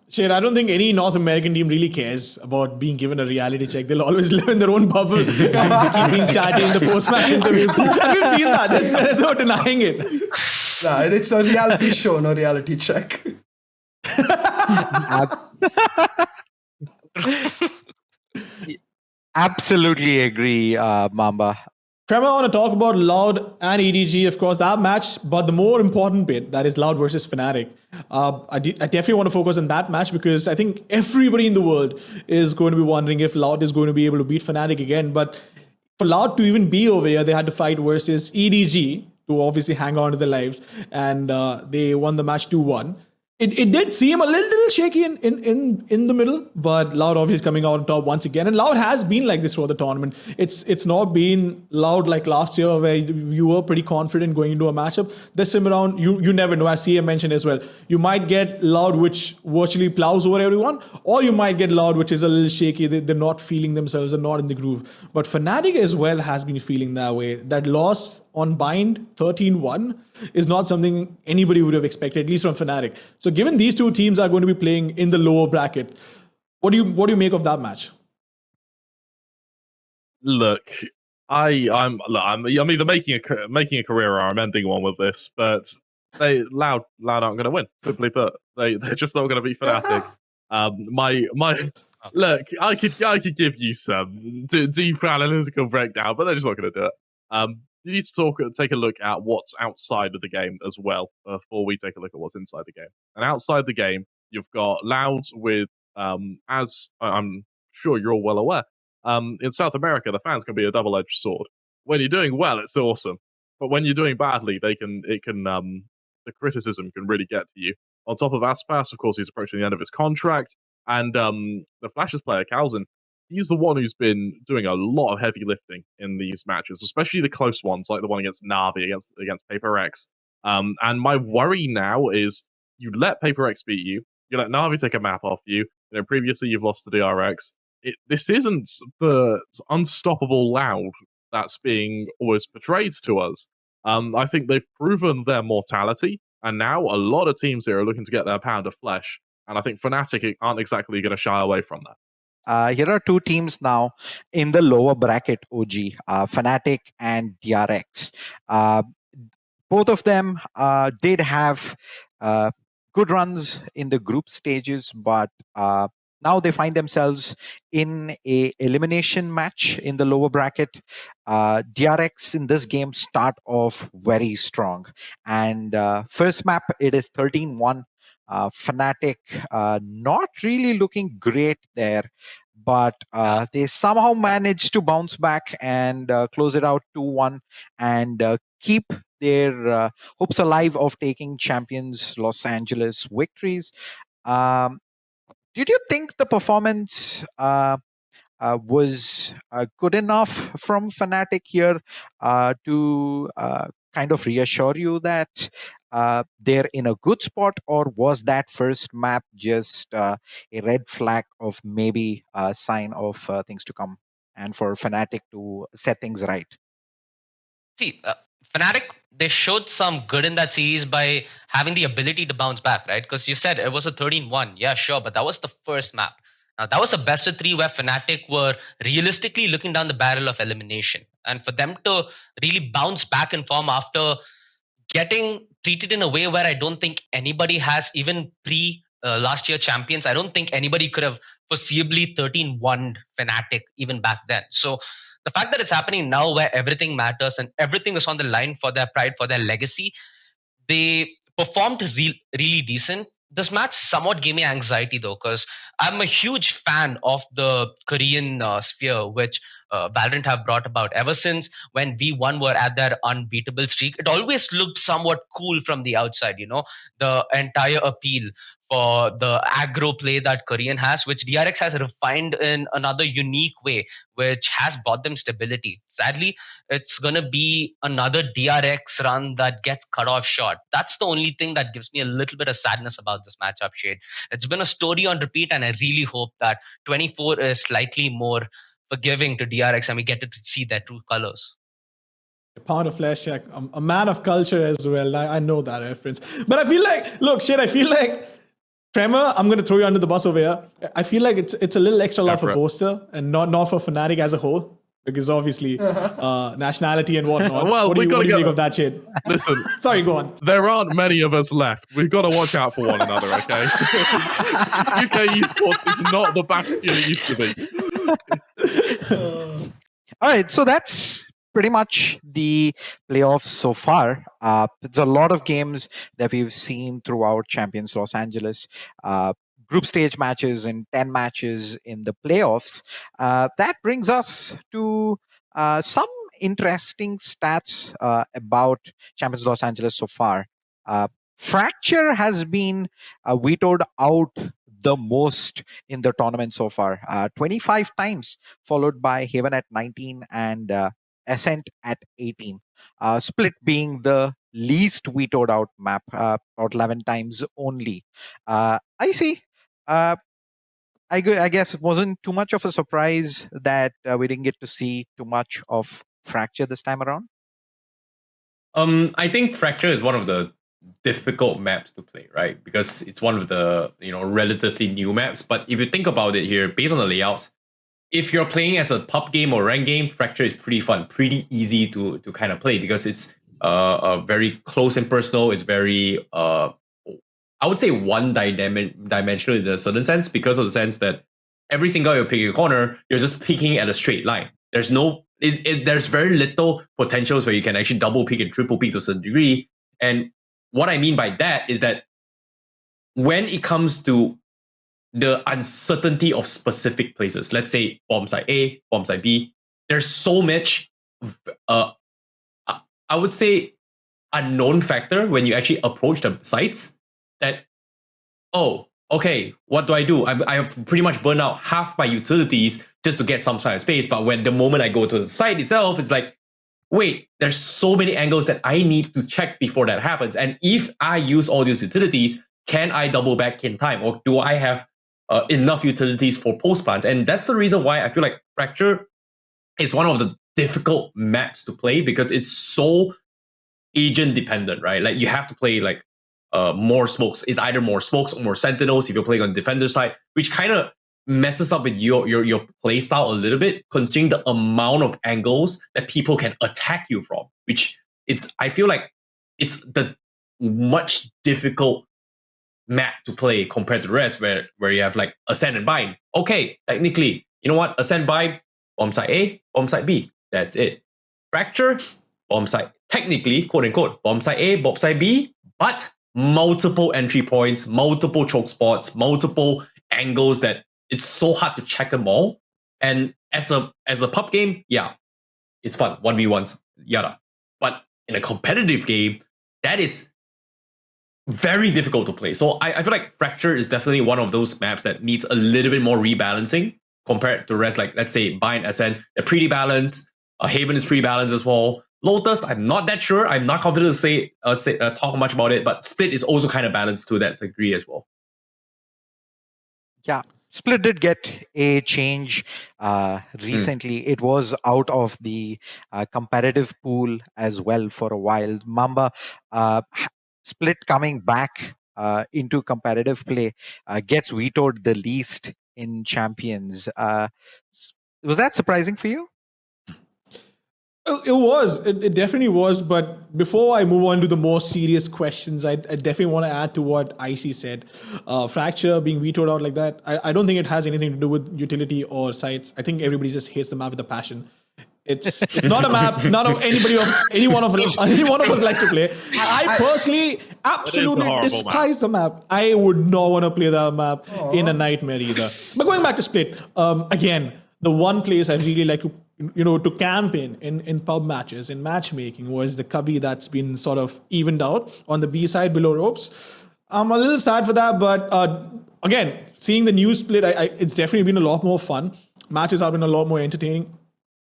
S2: Shane, I don't think any North American team really cares about being given a reality check. They'll always live in their own bubble and keep being chatty in the post-match interviews. And we've seen that. There's no denying it.
S5: Nah, it's a reality show, no reality check.
S1: Absolutely agree, Mamba.
S2: Kremer, I want to talk about Loud and EDG, of course, that match, but the more important bit, that is Loud versus Fnatic. I definitely want to focus on that match because I think everybody in the world is going to be wondering if Loud is going to be able to beat Fnatic again. But for Loud to even be over here, they had to fight versus EDG to obviously hang on to their lives, and they won the match 2-1. It did seem a little shaky in the middle, but Loud obviously coming out on top once again. And Loud has been like this for the tournament. It's not been Loud like last year where you were pretty confident going into a matchup. This time around, you never know, as Sieh mentioned as well. You might get Loud which virtually plows over everyone, or you might get Loud which is a little shaky. They're not feeling themselves, they're not in the groove. But Fnatic as well has been feeling that way. That loss on Bind 13-1 is not something anybody would have expected, at least from Fnatic. So given these two teams are going to be playing in the lower bracket, what do you make of that match?
S3: Look, I'm either making a career or I'm ending one with this, but Loud aren't going to win. Simply put, they're just not going to beat Fnatic. Look, I could give you some deep analytical breakdown, but they're just not going to do it. You need to take a look at what's outside of the game as well before we take a look at what's inside the game. And outside the game, you've got Loud with, as I'm sure you're all well aware, in South America, the fans can be a double-edged sword. When you're doing well, it's awesome, but when you're doing badly, the criticism can really get to you. On top of Aspas, of course, he's approaching the end of his contract, and the Flash's player, Calzin, he's the one who's been doing a lot of heavy lifting in these matches, especially the close ones, like the one against Na'Vi, against Paper X. And my worry now is you let Paper X beat you, you let Na'Vi take a map off you, and then previously you've lost to DRX. This isn't the unstoppable Loud that's being always portrayed to us. I think they've proven their mortality, and now a lot of teams here are looking to get their pound of flesh, and I think Fnatic aren't exactly going to shy away from that.
S1: Here are two teams now in the lower bracket, OG, Fnatic and DRX. Both of them did have good runs in the group stages, but now they find themselves in a elimination match in the lower bracket. DRX in this game start off very strong. And first map, it is 13-1. Fnatic not really looking great there, but they somehow managed to bounce back and close it out 2-1 and keep their hopes alive of taking champions Los Angeles victories. Did you think the performance was good enough from Fnatic here to kind of reassure you that they're in a good spot, or was that first map just a red flag of maybe a sign of things to come and for Fnatic to set things right?
S6: See, Fnatic, they showed some good in that series by having the ability to bounce back, right? Because you said it was a 13-1. Yeah, sure, but that was the first map. Now, that was a best of 3 where Fnatic were realistically looking down the barrel of elimination. And for them to really bounce back in form after getting treated in a way where I don't think anybody has, even pre last year champions, I don't think anybody could have foreseeably 13-1 Fnatic even back then. So the fact that it's happening now where everything matters and everything is on the line for their pride, for their legacy, they performed really decent. This match somewhat gave me anxiety though, because I'm a huge fan of the Korean sphere, which Valorant have brought about. Ever since when V1 were at their unbeatable streak, it always looked somewhat cool from the outside. The entire appeal for the aggro play that Korean has, which DRX has refined in another unique way, which has brought them stability. Sadly, it's going to be another DRX run that gets cut off short. That's the only thing that gives me a little bit of sadness about this matchup, Shade. It's been a story on repeat, and I really hope that 24 is slightly more forgiving to DRX and we get to see their true colors.
S2: A pound of flesh, like, a man of culture as well. I know that reference. But I feel like, look, shit, I feel like Kremer, I'm going to throw you under the bus over here. I feel like it's a little extra love for Boaster and not for Fnatic as a whole. Because obviously, nationality and whatnot.
S3: Well,
S2: what do you make of that shit?
S3: Listen.
S2: Sorry, go on.
S3: There aren't many of us left. We've got to watch out for one another, okay? UK esports is not the bastion it used to be.
S1: All right, so that's pretty much the playoffs so far. It's a lot of games that we've seen throughout Champions Los Angeles. Group stage matches and 10 matches in the playoffs. That brings us to some interesting stats about Champions Los Angeles so far. Fracture has been vetoed out the most in the tournament so far, 25 times, followed by Haven at 19 and Ascent at 18. Split being the least vetoed out map, out 11 times only. I see. I guess it wasn't too much of a surprise that we didn't get to see too much of Fracture this time around.
S4: I think Fracture is one of the difficult maps to play, right? Because it's one of the relatively new maps. But if you think about it here, based on the layouts, if you're playing as a pub game or rank game, Fracture is pretty fun, pretty easy to kind of play because it's very close and personal. It's very I would say one-dimensional in a certain sense, because of the sense that every single you're picking a corner, you're just picking at a straight line. There's there's very little potentials where you can actually double pick and triple pick to a certain degree. And what I mean by that is that when it comes to the uncertainty of specific places, let's say bomb site A, bomb site B, there's so much, I would say, unknown factor when you actually approach the sites that, oh, okay, what do? I have pretty much burned out half my utilities just to get some side of space. But when the moment I go to the site itself, it's like, wait, there's so many angles that I need to check before that happens. And if I use all these utilities, can I double back in time? Or do I have enough utilities for post plants? And that's the reason why I feel like Fracture is one of the difficult maps to play, because it's so agent dependent, right? Like you have to play like more smokes. It's either more smokes or more sentinels if you're playing on the defender side, which kind of messes up with your play style a little bit, considering the amount of angles that people can attack you from. Which I feel like it's the much difficult map to play compared to the rest, where you have like Ascend and Bind. Okay, technically, you know what? Ascend, Bind, bomb site A, bomb site B. That's it. Fracture, bomb site, technically, quote unquote, bomb site A, bomb site B, but multiple entry points, multiple choke spots, multiple angles that it's so hard to check them all. And as a pub game, yeah, it's fun. 1v1s, yada. But in a competitive game, that is very difficult to play. So I feel like Fracture is definitely one of those maps that needs a little bit more rebalancing compared to the rest. Like, let's say Bind, Ascend, they're pretty balanced. Haven is pretty balanced as well. Lotus, I'm not that sure. I'm not confident to talk much about it, but Split is also kind of balanced to that degree as well.
S1: Yeah, Split did get a change recently. It was out of the competitive pool as well for a while. Mamba, Split coming back into competitive play gets vetoed the least in Champions. Was that surprising for you?
S2: It was. It definitely was. But before I move on to the more serious questions, I definitely want to add to what IC said. Fracture being vetoed out like that, I don't think it has anything to do with utility or sites. I think everybody just hates the map with a passion. It's not a map. None of anybody of any one of us likes to play. I personally absolutely
S3: horrible
S2: despise the map. I would not want to play that map in a nightmare either. But going back to Split, again, the one place I really like to to camp in pub matches, in matchmaking, was the cubby that's been sort of evened out on the B side below ropes. I'm a little sad for that, but again, seeing the new split, it's definitely been a lot more fun. Matches have been a lot more entertaining.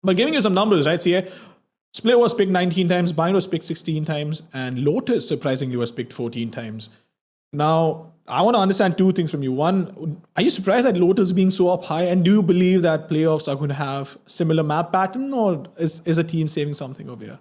S2: But giving you some numbers, right, Sieh? Split was picked 19 times, Bind was picked 16 times, and Lotus, surprisingly, was picked 14 times. Now, I want to understand two things from you. One, are you surprised at Lotus being so up high? And do you believe that playoffs are going to have similar map pattern, or is a team saving something over here?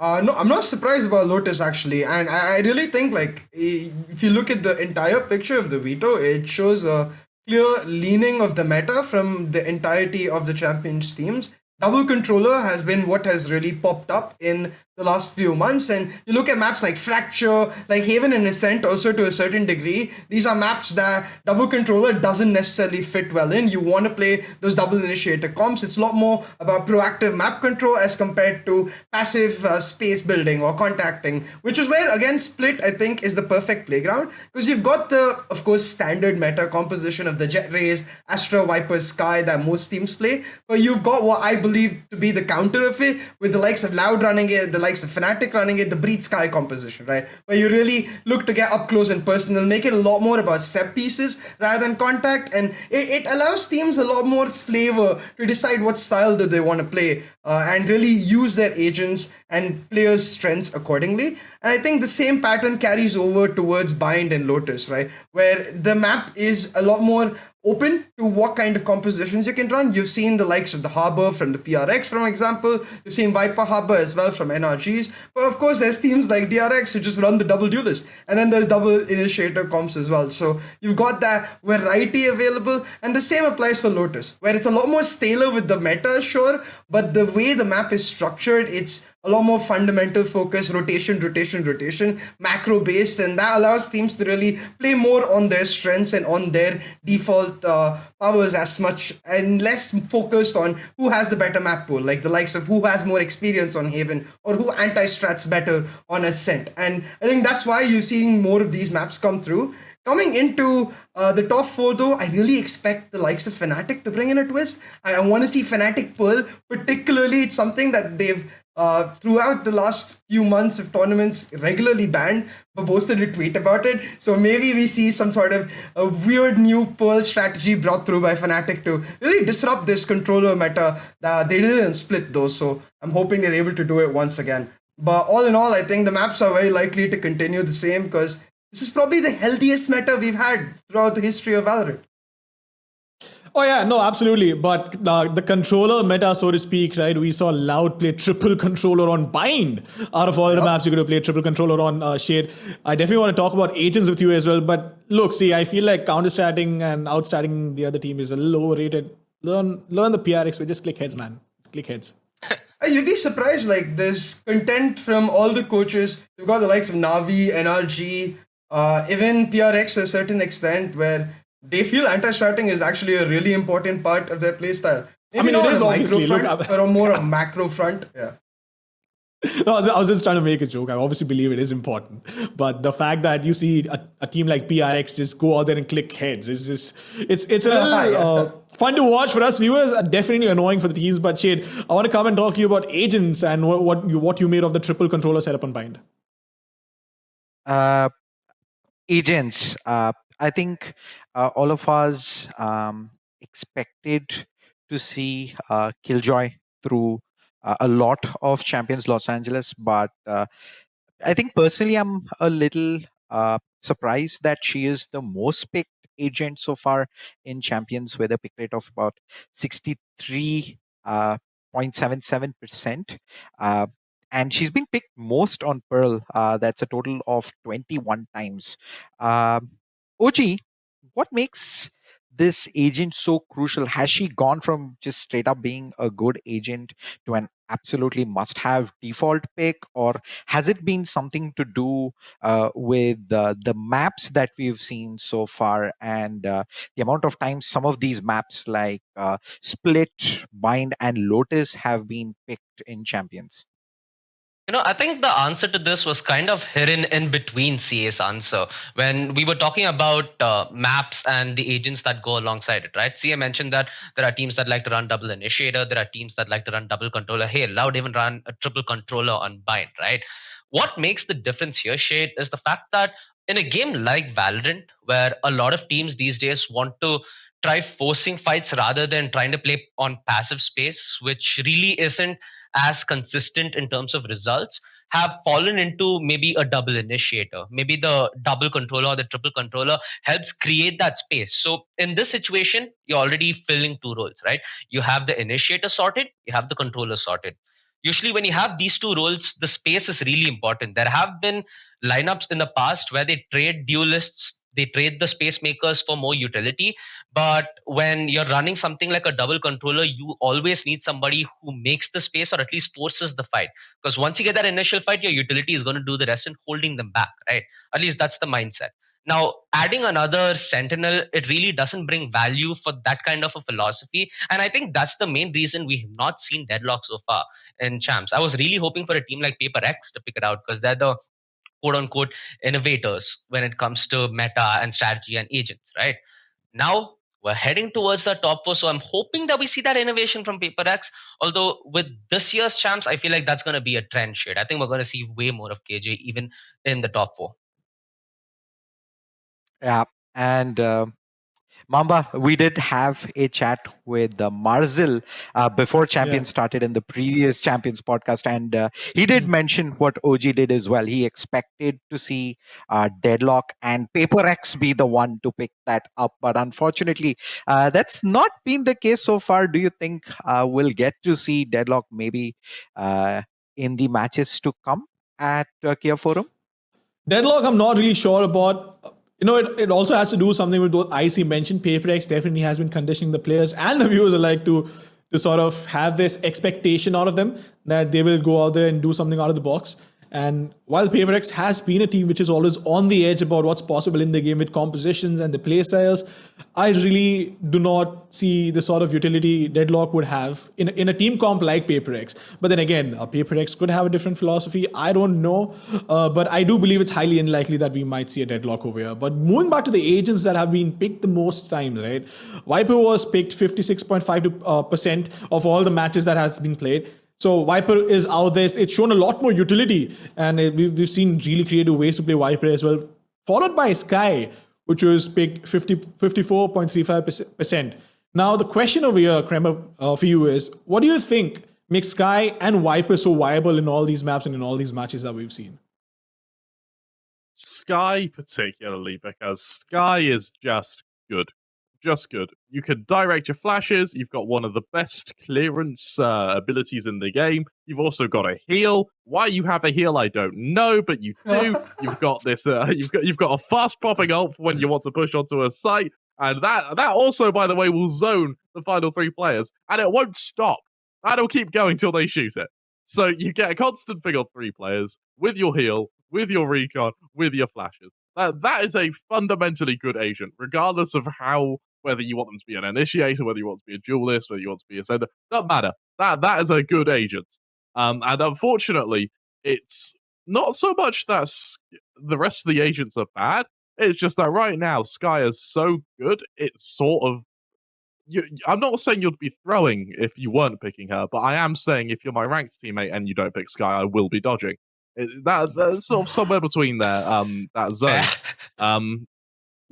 S5: No, I'm not surprised about Lotus actually, and I really think like if you look at the entire picture of the veto, it shows a clear leaning of the meta from the entirety of the champions teams. Double controller has been what has really popped up in the last few months, and you look at maps like Fracture, like Haven and Ascent also to a certain degree. These are maps that double controller doesn't necessarily fit well in. You want to play those double initiator comps. It's a lot more about proactive map control as compared to passive space building or contacting, which is where again Split I think is the perfect playground, because you've got the of course standard meta composition of the Jet Rays, Astra, Viper, Sky that most teams play, but you've got what I believe to be the counter of it with the likes of Loud running it, the likes of Fnatic running it, the Breathe Sky composition, right? Where you really look to get up close and personal, make it a lot more about set pieces rather than contact, and it allows teams a lot more flavor to decide what style do they want to play and really use their agents and players' strengths accordingly. And I think the same pattern carries over towards Bind and Lotus, right? Where the map is a lot more open to what kind of compositions you can run. You've seen the likes of the Harbor from the PRX, for example. You've seen Viper Harbor as well from NRGs. But of course, there's teams like DRX who just run the double duelist. And then there's double initiator comps as well. So you've got that variety available. And the same applies for Lotus, where it's a lot more staler with the meta, sure. But the way the map is structured, it's a lot more fundamental focus, rotation, macro based, and that allows teams to really play more on their strengths and on their default powers as much, and less focused on who has the better map pool, like the likes of who has more experience on Haven or who anti-strats better on Ascent. And I think that's why you're seeing more of these maps come through. Coming into the top four, though, I really expect the likes of Fnatic to bring in a twist. I want to see Fnatic Pearl, particularly. It's something that they've throughout the last few months of tournaments regularly banned, but posted a tweet about it. So maybe we see some sort of a weird new Pearl strategy brought through by Fnatic to really disrupt this controller meta that they didn't split though. So I'm hoping they're able to do it once again. But all in all, I think the maps are very likely to continue the same, because this is probably the healthiest meta we've had throughout the history of Valorant.
S2: Oh yeah, no, absolutely. But the controller meta, so to speak, right? We saw Loud play triple controller on Bind. Out of all the maps you could have played triple controller on Shade. I definitely want to talk about agents with you as well. But look, see, I feel like counter-statting and outstatting the other team is a little overrated. Learn the PRX, but just click heads, man. Click heads.
S5: You'd be surprised, like, there's content from all the coaches. You've got the likes of Navi, NRG, even PRX to a certain extent, where they feel anti-stratting is actually a really important part of their playstyle. Maybe not
S2: it is
S5: on a
S2: obviously.
S5: micro front,
S2: Look,
S5: but on more a macro front. Yeah.
S2: No, I was just trying to make a joke. I obviously believe it is important, but the fact that you see a team like PRX just go out there and click heads is just it's a little fun to watch for us viewers. Definitely annoying for the teams. But Shade, I want to come and talk to you about agents and what you made of the triple controller setup on Bind.
S1: Agents. I think all of us expected to see Killjoy through a lot of Champions Los Angeles, but I think personally I'm a little surprised that she is the most picked agent so far in Champions, with a pick rate of about 63.77%. And she's been picked most on Pearl. That's a total of 21 times. OG, what makes this agent so crucial? Has she gone from just straight up being a good agent to an absolutely must have default pick, or has it been something to do with the maps that we've seen so far, and the amount of times some of these maps like Split, Bind, and Lotus have been picked in Champions?
S6: I think the answer to this was kind of hidden in between CA's answer when we were talking about maps and the agents that go alongside it, right? CA mentioned that there are teams that like to run double initiator, there are teams that like to run double controller. Hey, Loud even run a triple controller on Bind, right? What makes the difference here, Shade, is the fact that in a game like Valorant, where a lot of teams these days want to try forcing fights rather than trying to play on passive space, which really isn't as consistent in terms of results, have fallen into maybe a double initiator. Maybe the double controller or the triple controller helps create that space. So in this situation, you're already filling two roles, right? You have the initiator sorted, you have the controller sorted. Usually, when you have these two roles, the space is really important. There have been lineups in the past where they trade duelists, they trade the space makers for more utility. But when you're running something like a double controller, you always need somebody who makes the space or at least forces the fight. Because once you get that initial fight, your utility is going to do the rest and holding them back, right? At least that's the mindset. Now, adding another sentinel, it really doesn't bring value for that kind of a philosophy. And I think that's the main reason we have not seen Deadlock so far in champs. I was really hoping for a team like Paper X to pick it out because they're the quote unquote innovators when it comes to meta and strategy and agents, right? Now we're heading towards the top four, so I'm hoping that we see that innovation from Paper X. Although with this year's champs, I feel like that's going to be a trend shade. I think we're going to see way more of KJ even in the top four.
S1: Yeah. And Mamba, we did have a chat with Marzil before
S2: Yeah.
S1: Champions started in the previous Champions podcast, and he did mention what OG did as well. He expected to see Deadlock and Paper X be the one to pick that up, but unfortunately, that's not been the case so far. Do you think we'll get to see Deadlock maybe in the matches to come at Kia Forum?
S2: Deadlock, I'm not really sure about. It also has to do something with what IC mentioned. PaperX definitely has been conditioning the players and the viewers alike to sort of have this expectation out of them that they will go out there and do something out of the box. And while PaperX has been a team which is always on the edge about what's possible in the game with compositions and the play styles, I really do not see the sort of utility Deadlock would have in a team comp like PaperX. But then again, PaperX could have a different philosophy. I don't know. But I do believe it's highly unlikely that we might see a Deadlock over here. But moving back to the agents that have been picked the most times, right? Viper was picked 56.5% of all the matches that has been played. So Viper is out there. It's shown a lot more utility, and we've seen really creative ways to play Viper as well. Followed by Sky, which was picked 54.35%. Now the question over here, Kremer, for you is, what do you think makes Sky and Viper so viable in all these maps and in all these matches that we've seen?
S3: Sky particularly, because Sky is just good. Just good. You can direct your flashes. You've got one of the best clearance abilities in the game. You've also got a heal. Why you have a heal, I don't know, but you do. You've got this. You've got a fast popping ult when you want to push onto a site, and that also, by the way, will zone the final three players, and it won't stop. That'll keep going till they shoot it. So you get a constant ping on three players with your heal, with your recon, with your flashes. That is a fundamentally good agent, regardless of whether you want them to be an initiator, whether you want to be a duelist, whether you want to be a sender, doesn't matter. That is a good agent. And unfortunately, it's not so much that the rest of the agents are bad. It's just that right now, Sky is so good, it's sort of. I'm not saying you'd be throwing if you weren't picking her, but I am saying if you're my ranked teammate and you don't pick Sky, I will be dodging. That's sort of somewhere between there, that zone.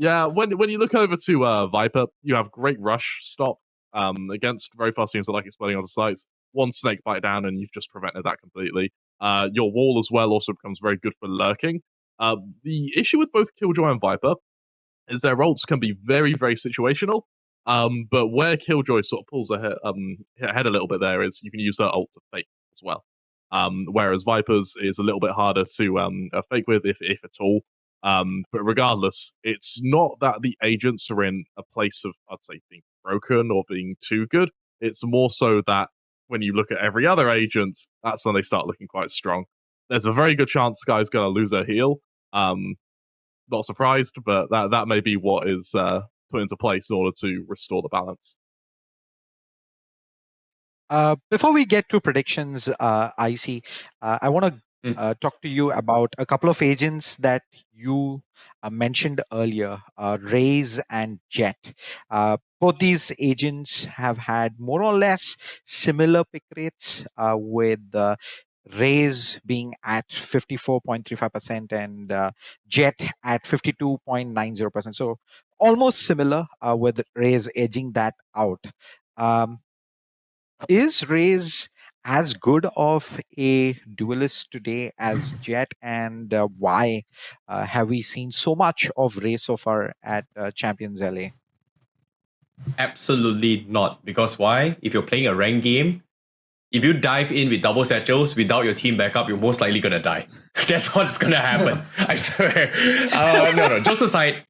S3: Yeah, when you look over to Viper, you have great rush stop against very fast teams that like exploding onto sites. One snake bite down, and you've just prevented that completely. Your wall as well also becomes very good for lurking. The issue with both Killjoy and Viper is their ults can be very, very situational. But where Killjoy sort of pulls ahead a little bit there is you can use her ult to fake as well. Whereas Viper's is a little bit harder to fake with, if at all. But regardless, it's not that the agents are in a place of, I'd say, being broken or being too good. It's more so that when you look at every other agent, that's when they start looking quite strong. There's a very good chance this guy's going to lose their heel. Not surprised, but that may be what is put into place in order to restore the balance.
S1: Before we get to predictions, IC, I want to talk to you about a couple of agents that you mentioned earlier, Raze and Jet. Both these agents have had more or less similar pick rates, with Raze being at 54.35% and Jet at 52.90%. So almost similar, with Raze edging that out. Is Raze as good of a duelist today as Jet, and why have we seen so much of Raze so far at Champions LA?
S4: Absolutely not. Because why? If you're playing a ranked game, if you dive in with double satchels without your team backup, you're most likely gonna die. That's what's gonna happen. I swear. No. Jokes aside.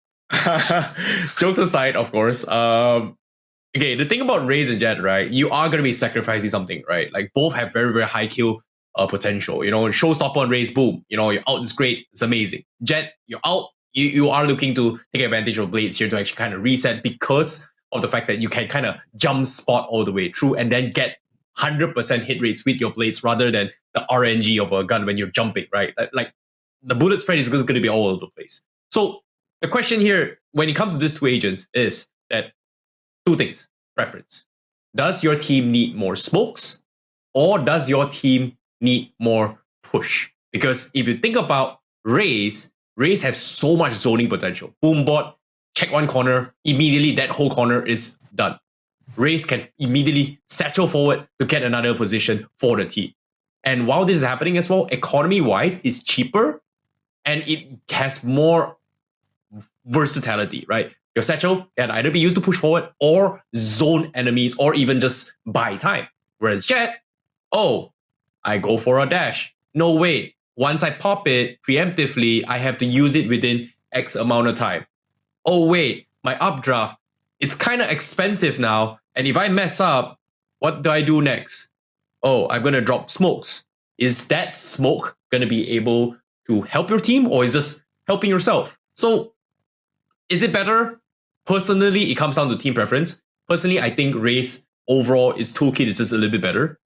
S4: Jokes aside, of course. Okay, the thing about Raze and Jet, right? You are gonna be sacrificing something, right? Like both have very, very high kill potential. You know, showstopper on Raze, boom. You know, your out is great. It's amazing. Jet, you're out. You are looking to take advantage of blades here to actually kind of reset because of the fact that you can kind of jump spot all the way through and then get 100% hit rates with your blades rather than the RNG of a gun when you're jumping, right? Like the bullet spread is going to be all over the place. So the question here, when it comes to these two agents, is that two things. Preference. Does your team need more smokes or does your team need more push? Because if you think about Raze has so much zoning potential. Boom bot, check one corner, immediately that whole corner is done. Raze can immediately satchel forward to get another position for the team. And while this is happening as well, economy-wise, it's cheaper and it has more versatility, right? Your satchel can either be used to push forward or zone enemies or even just buy time. Whereas Jet, I go for a dash. No, wait. Once I pop it preemptively, I have to use it within X amount of time. Oh, wait. My updraft, it's kind of expensive now. And if I mess up, what do I do next? Oh, I'm going to drop smokes. Is that smoke going to be able to help your team or is just helping yourself? So is it better? Personally, it comes down to team preference. Personally, I think Raze overall, its toolkit is just a little bit better.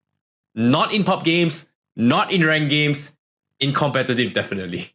S4: Not in pub games, not in ranked games, in competitive, definitely.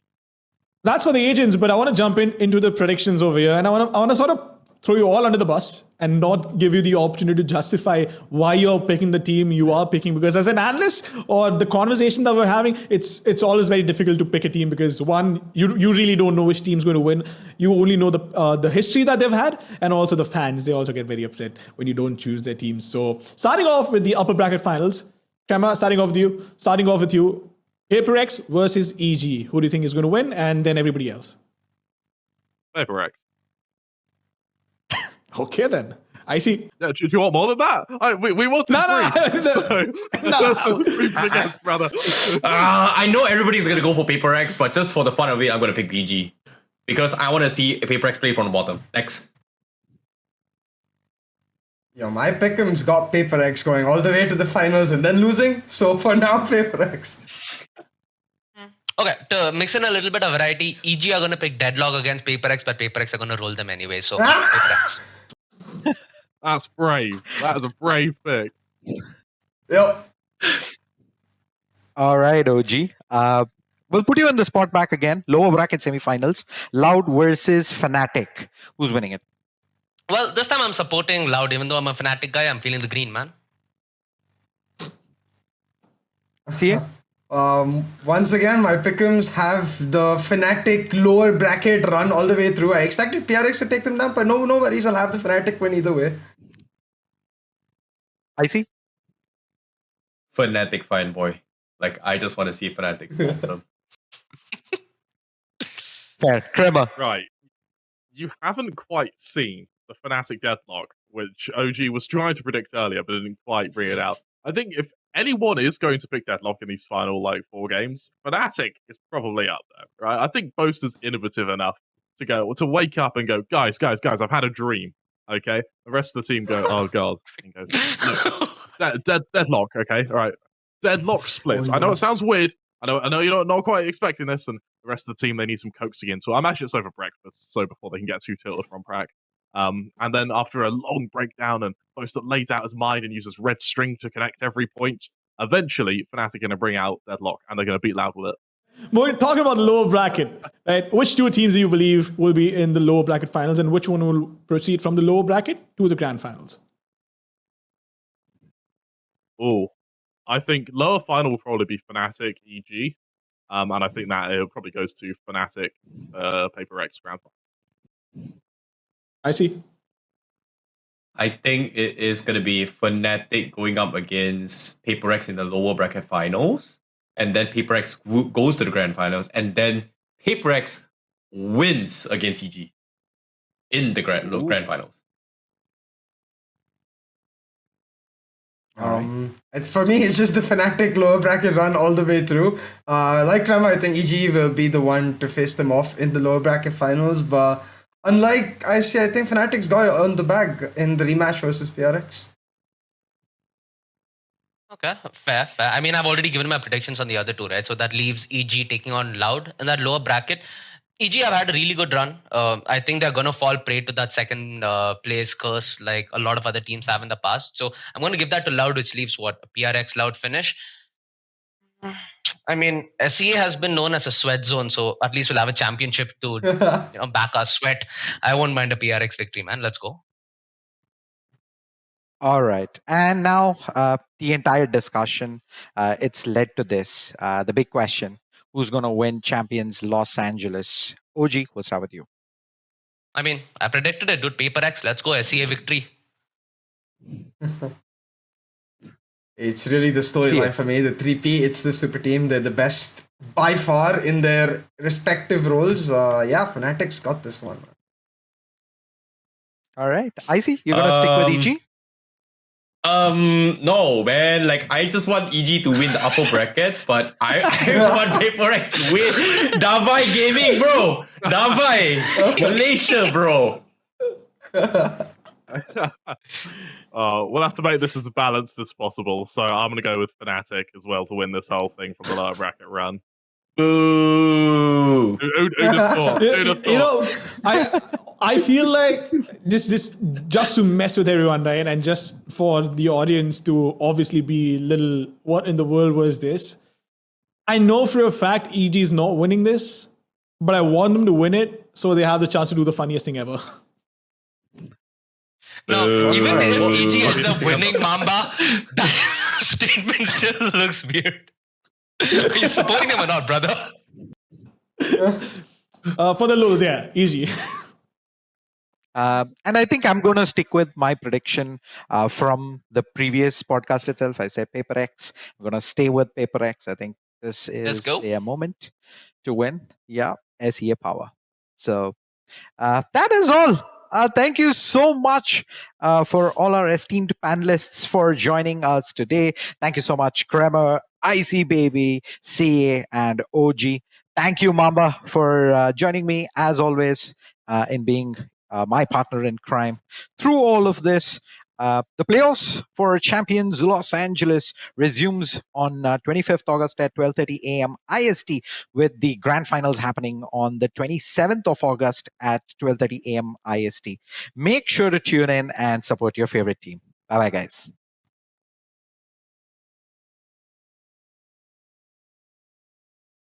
S2: That's for the agents, but I want to jump into the predictions over here, and I want to sort of throw you all under the bus and not give you the opportunity to justify why you're picking the team you are picking. Because as an analyst or the conversation that we're having, it's always very difficult to pick a team because one, you really don't know which team's going to win. You only know the history that they've had, and also the fans. They also get very upset when you don't choose their teams. So starting off with the upper bracket finals, Kremer, starting off with you. PaperX versus EG. Who do you think is going to win? And then everybody else.
S3: PaperX.
S2: Okay, then. I see.
S3: Yeah, do you want more than that? We wanted three. So three against, brother.
S4: I know everybody's going to go for PaperX, but just for the fun of it, I'm going to pick EG. Because I want to see PaperX play from the bottom. Next.
S5: Yo, my pick'em's got PaperX going all the way to the finals and then losing. So for now, PaperX.
S6: Okay, to mix in a little bit of variety, EG are going to pick Deadlock against PaperX, but PaperX are going to roll them anyway. So PaperX.
S3: That's brave. That is a brave pick.
S5: Yo.
S1: All right, OG. We'll put you on the spot back again. Lower bracket semifinals. Loud versus Fnatic. Who's winning it?
S6: Well, this time I'm supporting Loud, even though I'm a Fnatic guy. I'm feeling the green, man.
S1: Sieh?
S5: Once again, my pick'ems have the Fnatic lower bracket run all the way through. I expected PRX to take them down, but no worries. I'll have the Fnatic win either way.
S1: I see.
S4: Fnatic fine boy. Like, I just want to see Fnatic stop them.
S1: Fair. Kremer.
S3: Right. You haven't quite seen the Fnatic deadlock, which OG was trying to predict earlier, but didn't quite bring it out. I think if anyone is going to pick Deadlock in these final 4 games, Fnatic is probably up there, right? I think Boaster's innovative enough to wake up and go, guys, I've had a dream. Okay, the rest of the team go, oh god, and goes, look, Deadlock. Okay, all right, Deadlock splits. I know it sounds weird. I know you're not quite expecting this, and the rest of the team they need some coaxing into. I'm actually it's over breakfast, so before they can get too tilted from prac. And then after a long breakdown and Boaster lays out his mind and uses red string to connect every point, eventually Fnatic are going to bring out Deadlock and they're going to beat Loud with it.
S2: We're talking about the lower bracket, right? Which 2 teams do you believe will be in the lower bracket finals, and which one will proceed from the lower bracket to the grand finals?
S3: Oh, I think lower final will probably be Fnatic, EG. And I think that it probably goes to Fnatic, Paper X grand final.
S2: I see.
S4: I think it is going to be Fnatic going up against Paper X in the lower bracket finals, and then Paper X goes to the grand finals, and then Paper X wins against EG in the grand finals.
S5: And for me, it's just the Fnatic lower bracket run all the way through. Like Kremer, I think EG will be the one to face them off in the lower bracket finals. But unlike Sieh, I think Fnatic's got to earn the bag in the rematch versus PRX.
S6: Okay, fair. I mean, I've already given my predictions on the other 2, right? So that leaves EG taking on Loud in that lower bracket. EG have had a really good run. I think they're going to fall prey to that second place curse like a lot of other teams have in the past. So I'm going to give that to Loud, which leaves a PRX Loud finish. I mean, SEA has been known as a sweat zone, so at least we'll have a championship to back our sweat. I won't mind a PRX victory, man. Let's go.
S1: All right. And now the entire discussion, it's led to this, the big question. Who's going to win Champions Los Angeles? OG, we'll start with you.
S6: I mean, I predicted it, dude. Paper X, let's go. SEA victory.
S5: It's really the storyline for me. The 3P, it's the super team. They're the best by far in their respective roles. Yeah, Fnatic's got this one.
S1: All right. Icy, you're going to stick with EG?
S4: No, man. Like, I just want EG to win the upper brackets, but I want Paper X to win. Davai Gaming, bro. Davai. Malaysia, bro.
S3: We'll have to make this as balanced as possible. So I'm going to go with Fnatic as well to win this whole thing from the lower bracket run.
S4: Boo.
S3: Who'd have thought? Who'd have thought?
S2: You know, I feel like this just to mess with everyone, right? And just for the audience to obviously be little, what in the world was this? I know for a fact EG is not winning this, but I want them to win it so they have the chance to do the funniest thing ever.
S6: No, even if EG ends up winning Mamba, that statement still looks weird. Are you supporting them or not, brother?
S2: For the lows, yeah, EG.
S1: And I think I'm going to stick with my prediction from the previous podcast itself. I said Paper X. I'm going to stay with Paper X. I think this is their moment to win. Yeah, SEA power. So that is all. Thank you so much for all our esteemed panelists for joining us today. Thank you so much, Kremer, Icy Baby, Sieh, and OG. Thank you, Mamba, for joining me as always in being my partner in crime through all of this. The playoffs for Champions Los Angeles resumes on 25th August at 12:30 a.m. IST, with the grand finals happening on the 27th of August at 12:30 a.m. IST. Make sure to tune in and support your favorite team. Bye-bye, guys.